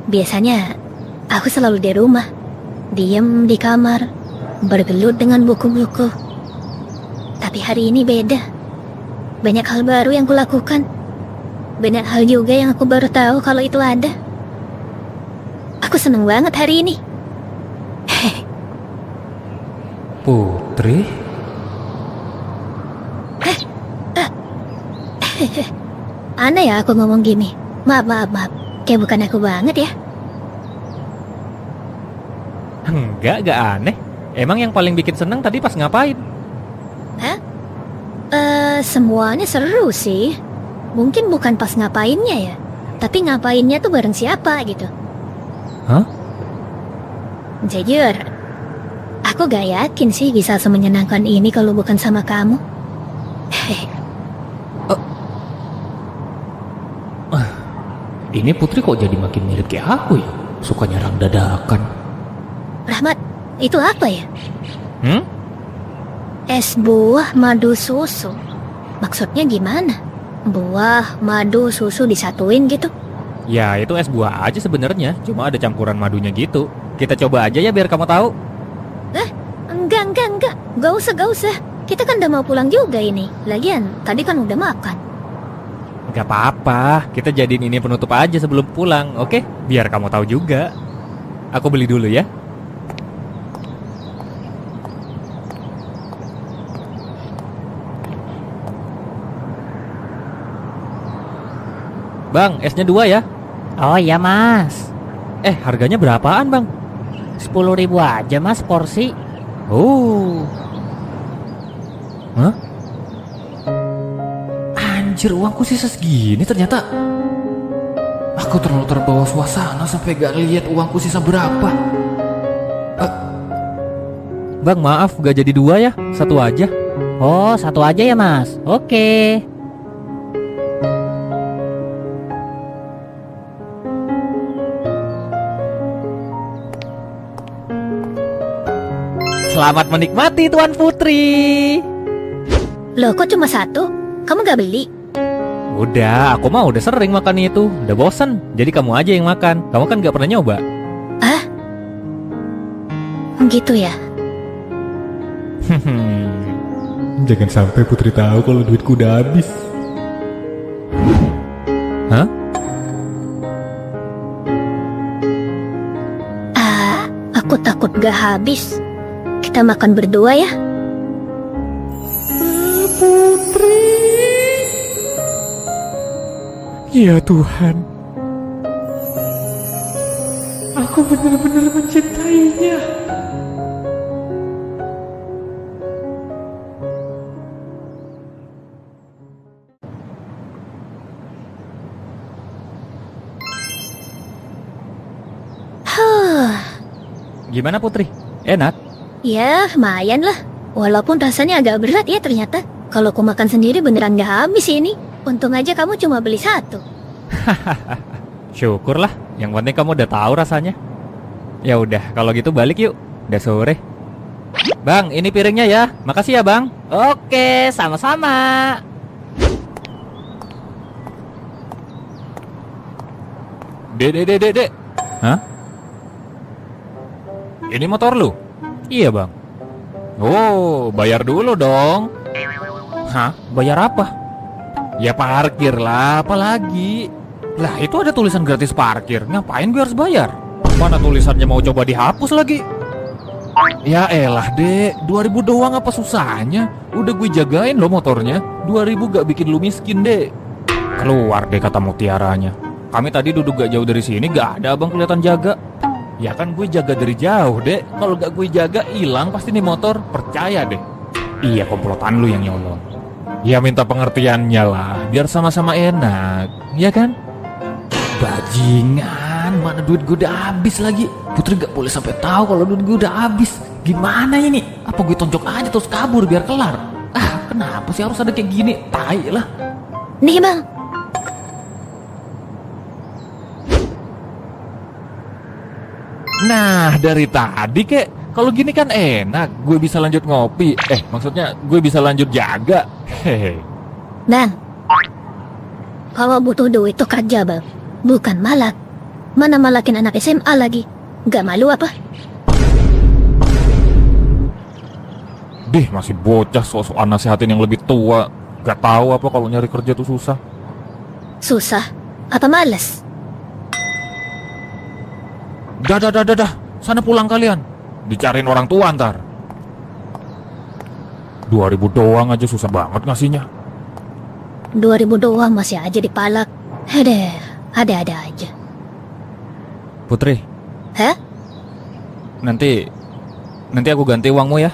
Biasanya aku selalu di rumah, diam di kamar, bergelut dengan buku-buku. Tapi hari ini beda. Banyak hal baru yang kulakukan. Banyak hal juga yang aku baru tahu kalau itu ada. Aku seneng banget hari ini. Putri? Aneh ya aku ngomong gini. Maaf. Kayak bukan aku banget ya. Enggak aneh. Emang yang paling bikin seneng tadi pas ngapain? Semuanya seru sih. Mungkin bukan pas ngapainnya ya, tapi ngapainnya tuh bareng siapa gitu. Hah? Jujur, aku gak yakin sih bisa semenyenangkan ini kalau bukan sama kamu. Ini Putri kok jadi makin mirip kayak aku ya? Suka nyerang dadakan. Rahmat, itu apa ya? Hmm? Es buah madu susu. Maksudnya gimana? Buah, madu, susu disatuin gitu? Ya itu es buah aja sebenarnya, cuma ada campuran madunya gitu. Kita coba aja ya biar kamu tahu. Enggak. Gak usah. Kita kan udah mau pulang juga ini. Lagian, tadi kan udah makan. Gak apa-apa, kita jadiin ini penutup aja sebelum pulang, oke? Biar kamu tahu juga. Aku beli dulu ya. Bang, esnya 2 ya. Oh iya mas. Harganya berapaan bang? 10.000 aja mas porsi. Oh. Hah? Anjir, uangku sisa segini ternyata. Aku terlalu terbawa suasana sampai gak lihat uangku sisa berapa. Bang maaf gak jadi 2 ya, 1 aja. Oh 1 aja ya mas. Oke. Selamat menikmati Tuan Putri. Loh, kok cuma 1? Kamu gak beli? Udah, aku mah udah sering makan itu. Udah bosen, jadi kamu aja yang makan. Kamu kan gak pernah nyoba. Gitu ya? Jangan sampai Putri tahu kalau duitku udah habis. Hah? Aku takut gak habis. Kita makan berdua ya? Putri. Ya Tuhan. Aku benar-benar mencintainya. Gimana Putri? Enak? Ya, lumayan lah. Walaupun rasanya agak berat ya ternyata. Kalau aku makan sendiri beneran gak habis ini. Untung aja kamu cuma beli 1. Syukurlah, yang penting kamu udah tahu rasanya. Ya udah, kalau gitu balik yuk. Udah sore. Bang, ini piringnya ya. Makasih ya bang. Oke, sama-sama. Dek. Hah? Ini motor lu? Iya bang. Oh, bayar dulu dong. Hah? Bayar apa? Ya parkir lah, apalagi. Lah itu ada tulisan gratis parkir. Ngapain gue harus bayar? Mana tulisannya mau coba dihapus lagi? Ya elah dek, 2000 doang apa susahnya? Udah gue jagain lo motornya. 2000 gak bikin lu miskin dek. Keluar deh kata mutiaranya. Kami tadi duduk gak jauh dari sini, gak ada abang kelihatan jaga. Ya kan gue jaga dari jauh dek. Kalau gak gue jaga hilang pasti nih motor. Percaya deh. Iya, komplotan lu yang nyolong. Ya minta pengertiannya lah, biar sama-sama enak. Ya kan? Bajingan. kan, mana duit gue udah habis lagi. Putri gak boleh sampai tahu kalau duit gue udah habis. Gimana ini? Apa gue tonjok aja terus kabur biar kelar? Kenapa sih harus ada kayak gini? Tai lah. Nih bang, Nah, dari tadi kek, kalau gini kan enak. Gue bisa lanjut ngopi. Maksudnya gue bisa lanjut jaga. Hehe. bang. Kalau butuh duit tuh kerja bang, bukan malak. Mana malakin anak SMA lagi? Gak malu apa? Dih, masih bocah sok-sokan nasihatin yang lebih tua. Gak tahu apa kalau nyari kerja tuh susah. Susah? Apa males? Dah. Sana pulang kalian. Dicariin orang tua ntar. 2.000 doang aja susah banget ngasihnya. 2.000 doang masih aja dipalak. Ada aja. Putri, Hah? nanti aku ganti uangmu ya.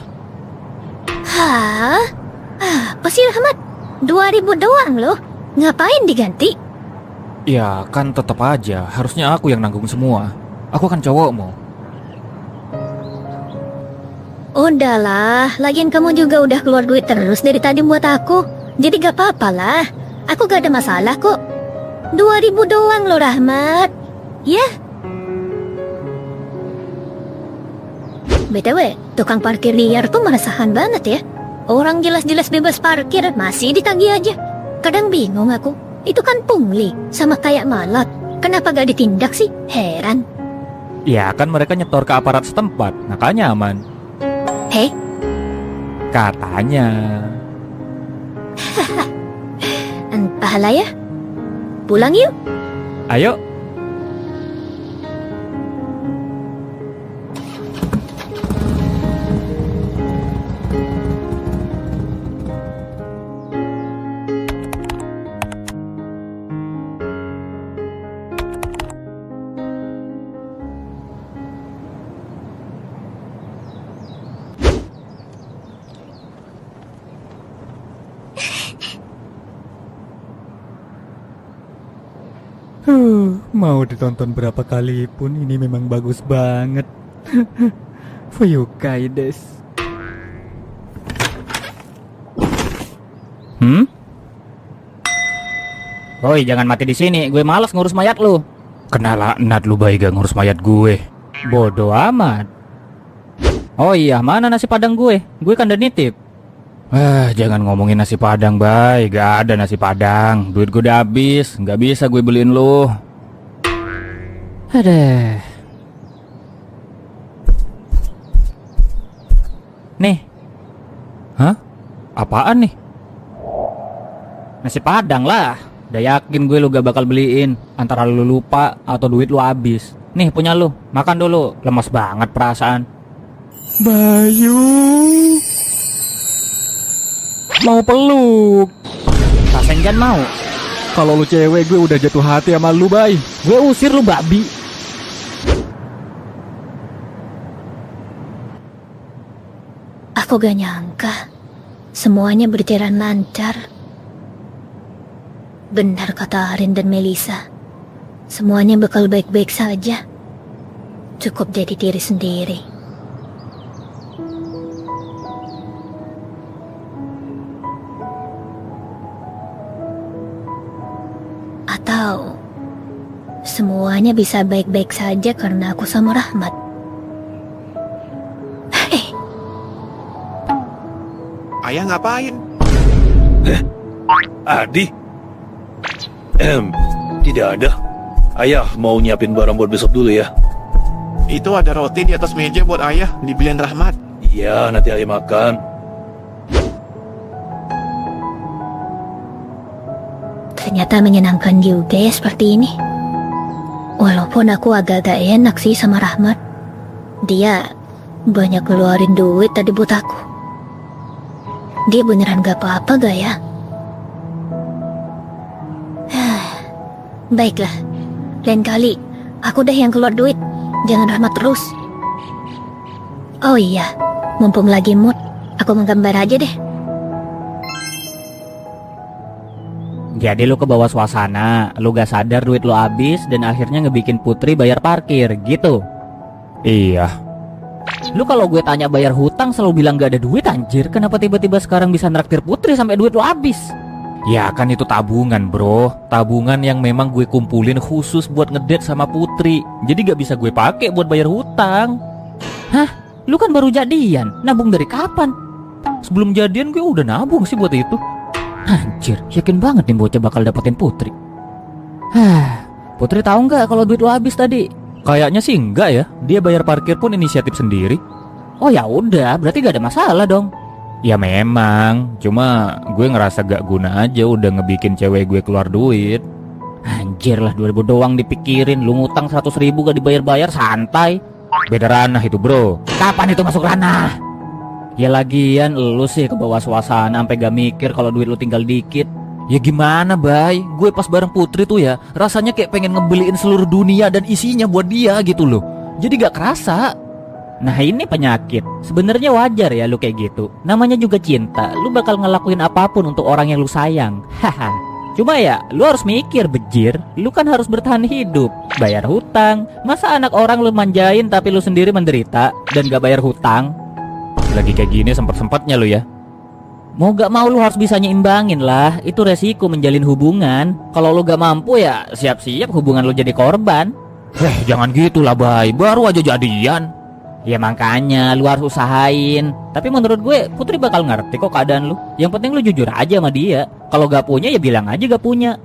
Hah? Apa sih Rahmat? 2.000 doang loh. Ngapain diganti? Ya kan tetap aja, harusnya aku yang nanggung semua. Aku kan cowokmu. Udahlah, lagian kamu juga udah keluar duit terus dari tadi buat aku. Jadi gak apa-apa lah. Aku gak ada masalah kok. 2.000 doang loh Rahmat. Ya. BTW, tukang parkir liar tuh meresahkan banget ya. Orang jelas-jelas bebas parkir masih ditagih aja. Kadang bingung aku. Itu kan pungli, sama kayak malak. Kenapa gak ditindak sih? Heran. Ya kan mereka nyetor ke aparat setempat, makanya aman. Hei, Katanya. entahlah ya. Pulang yuk. Ayo. Mau ditonton berapa kali pun ini memang bagus banget. Fuyukai des. Woi, jangan mati di sini. Gue malas ngurus mayat lu. Kena laknat lu bayi gak ngurus mayat gue. Bodoh amat. Oh iya, mana nasi padang gue? Gue kan udah nitip. Jangan ngomongin nasi padang, bay. Gak ada nasi padang. Duit gue udah habis. Gak bisa gue beliin lu. Aduh. Nih, Hah? Apaan nih? nasi padang lah. Udah yakin gue lu gak bakal beliin. Antara lu lupa atau duit lu habis. Nih punya lu, makan dulu. Lemes banget perasaan. Bayu. Mau peluk. Rasain jangan mau. Kalau lu cewek gue udah jatuh hati sama lu, bay. Gue usir lu babi. Aku gak nyangka semuanya berjalan lancar. Benar kata Arin dan Melisa, semuanya bakal baik-baik saja. Cukup jadi diri sendiri. Atau semuanya bisa baik-baik saja karena aku sama Rahmat. Ayah ngapain? Adi? Tidak ada. Ayah mau nyiapin barang buat besok dulu ya. Itu ada roti di atas meja buat ayah, dibeliin Rahmat. Iya, nanti ayah makan. Ternyata menyenangkan juga ya seperti ini. Walaupun aku agak-agak enak sih sama Rahmat. Dia banyak keluarin duit tadi buat aku. Dia beneran gak apa-apa gak ya? Baiklah, lain kali aku deh yang keluar duit. Jangan Rahmat terus. Oh iya, mumpung lagi mood, aku menggambar aja deh. Jadi lu ke bawah suasana, lu gak sadar duit lu habis dan akhirnya ngebikin Putri bayar parkir, gitu. Iya. Lu kalau gue tanya bayar hutang selalu bilang gak ada duit anjir. Kenapa tiba-tiba sekarang bisa nraktir Putri sampai duit lu habis? Ya kan itu tabungan bro. Tabungan yang memang gue kumpulin khusus buat ngedate sama Putri. Jadi gak bisa gue pakai buat bayar hutang. Hah? Lu kan baru jadian, nabung dari kapan? Sebelum jadian gue udah nabung sih buat itu. Anjir, yakin banget nih bocah bakal dapetin Putri. Putri tahu nggak kalau duit lu habis tadi? Kayaknya sih enggak ya. Dia bayar parkir pun inisiatif sendiri. Oh ya udah, berarti gak ada masalah dong. Ya memang, cuma gue ngerasa gak guna aja udah ngebikin cewek gue keluar duit. Anjir lah, 2000 doang dipikirin. Lu ngutang 100.000 gak dibayar-bayar, santai. Beda ranah itu bro. Kapan itu masuk ranah? Ya lagian lu sih ke bawah suasana sampai gak mikir kalau duit lu tinggal dikit. Ya gimana bay, gue pas bareng Putri tuh ya rasanya kayak pengen ngebeliin seluruh dunia dan isinya buat dia gitu loh. Jadi gak kerasa. Nah ini penyakit. Sebenarnya wajar ya lu kayak gitu. Namanya juga cinta. Lu bakal ngelakuin apapun untuk orang yang lu sayang. Haha. Cuma ya lu harus mikir bejir. Lu kan harus bertahan hidup, bayar hutang. Masa anak orang lu manjain tapi lu sendiri menderita dan gak bayar hutang? Lagi kayak gini sempet-sempetnya lu ya. Mau gak mau lu harus bisa nyimbangin lah. Itu resiko menjalin hubungan. Kalau lu gak mampu ya siap-siap hubungan lu jadi korban. Jangan gitu lah bay, baru aja jadian. Ya makanya lu harus usahain. Tapi menurut gue Putri bakal ngerti kok keadaan lu. Yang penting lu jujur aja sama dia. Kalau gak punya ya bilang aja gak punya.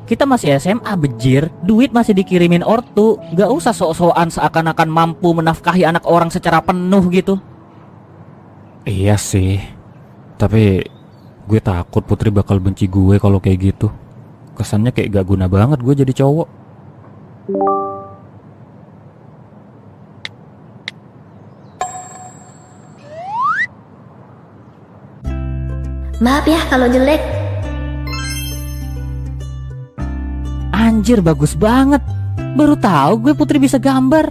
Kita masih SMA bejir, duit masih dikirimin ortu. Gak usah sok-sokan seakan-akan mampu menafkahi anak orang secara penuh gitu. Iya sih. Tapi gue takut Putri bakal benci gue kalau kayak gitu. Kesannya kayak gak guna banget gue jadi cowok. Maaf ya kalau jelek. Anjir bagus banget. Baru tahu gue Putri bisa gambar.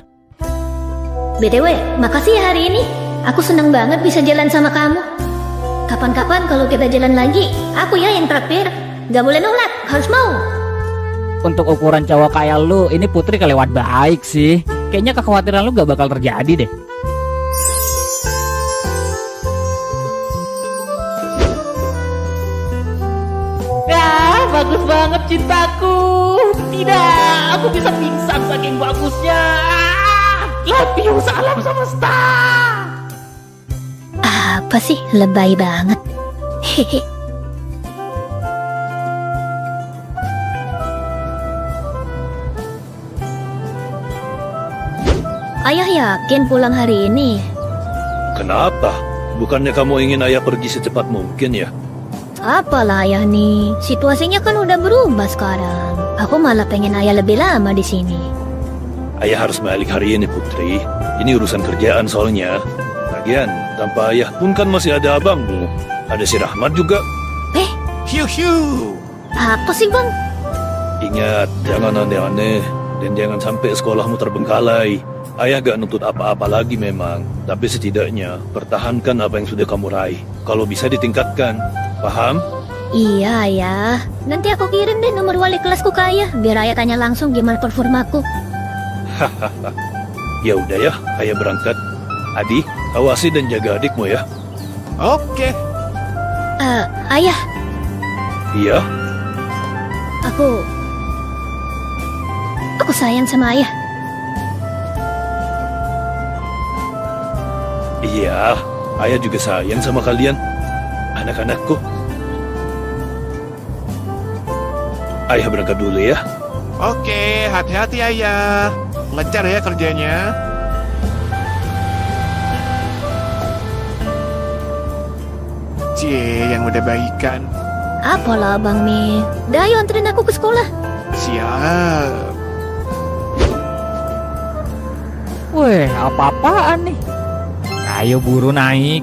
BTW, makasih ya hari ini. Aku seneng banget bisa jalan sama kamu. Kapan-kapan kalau kita jalan lagi, aku ya yang traktir. Gak boleh nolak, harus mau. Untuk ukuran cowok kayak lu, ini Putri kelewat baik sih. Kayaknya kekhawatiran lu gak bakal terjadi deh. Ya, bagus banget cintaku. Tidak, aku bisa pingsan saking bagusnya. Love you, salam semesta. Apa sih, lebay banget. Hehe. Ayah yakin pulang hari ini? Kenapa? Bukannya kamu ingin ayah pergi secepat mungkin ya? Apalah ayah nih, situasinya kan udah berubah sekarang. Aku malah pengen ayah lebih lama di sini. Ayah harus balik hari ini Putri. Ini urusan kerjaan soalnya. Lagian, tanpa ayah pun kan masih ada abangmu. Ada si Rahmat juga. Hiu. Apa sih bang? Ingat, jangan aneh-aneh. Dan jangan sampai sekolahmu terbengkalai. Ayah gak nuntut apa-apa lagi memang. Tapi setidaknya, pertahankan apa yang sudah kamu raih. Kalau bisa ditingkatkan. Paham? Iya ayah. Nanti aku kirim deh nomor wali kelasku ke ayah. Biar ayah tanya langsung gimana performaku. Hahaha. Ya udah ya, ayah berangkat. Adi, awasi dan jaga adikmu ya. Oke. Ayah, Iya? Aku sayang sama ayah. Iya, ayah juga sayang sama kalian. Anak-anakku. Ayah berangkat dulu ya. Oke, hati-hati ayah. Lancar ya kerjanya. Cie, yang udah baikan. Apalah Bang Mi. Dah ayo anterin aku ke sekolah. Siap. Weh, apa-apaan nih? Ayo buru naik.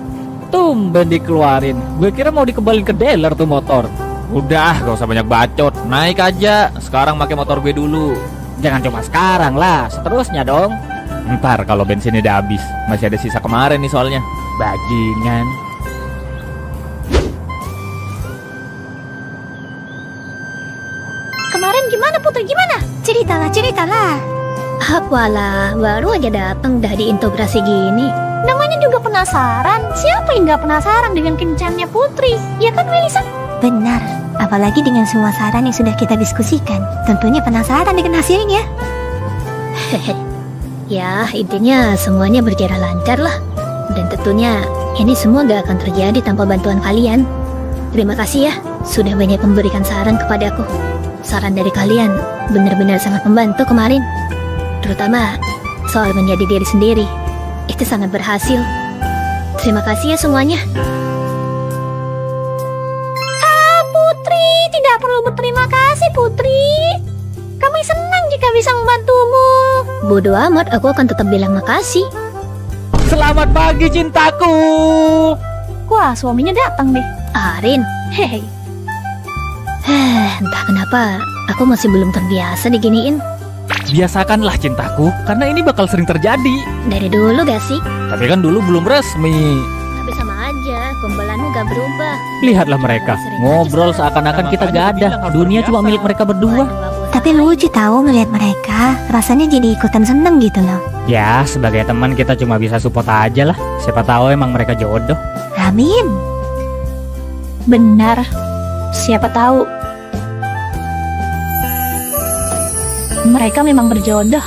Tumben dikeluarin. Gue kira mau dikembalin ke dealer tuh motor. Udah, gak usah banyak bacot. Naik aja. Sekarang pakai motor gue dulu. Jangan cuma sekarang lah, seterusnya dong. Ntar kalau bensinnya udah habis. Masih ada sisa kemarin nih soalnya. Bajingan. Gimana Putri, gimana? Ceritalah. Apalah, baru aja datang dah diintegrasi gini. Namanya juga penasaran. Siapa yang gak penasaran dengan kencannya Putri? Ya kan Melisa? Benar, apalagi dengan semua saran yang sudah kita diskusikan. Tentunya penasaran dengan hasilnya. Ya, intinya semuanya berjalan lancar lah. Dan tentunya ini semua gak akan terjadi tanpa bantuan kalian. Terima kasih ya, sudah banyak memberikan saran kepadaku. Saran dari kalian benar-benar sangat membantu kemarin. Terutama soal menjadi diri sendiri. Itu sangat berhasil. Terima kasih ya semuanya. Putri, tidak perlu berterima kasih Putri. Kami senang jika bisa membantumu. Bodoh amat, aku akan tetap bilang makasih. Selamat pagi cintaku. Wah, suaminya datang deh. Arin, Hehe. entah kenapa aku masih belum terbiasa diginiin. Biasakanlah cintaku, karena ini bakal sering terjadi. Dari dulu gak sih? Tapi kan dulu belum resmi. Tapi sama aja, gombalanmu gak berubah. Lihatlah mereka, ngobrol seakan-akan kita gak ada. Dunia cuma milik mereka berdua. Tapi lucu tahu ngelihat mereka, rasanya jadi ikutan seneng gitu loh. Ya, sebagai teman kita cuma bisa support aja lah. Siapa tahu emang mereka jodoh. Amin. Benar. Siapa tahu mereka memang berjodoh.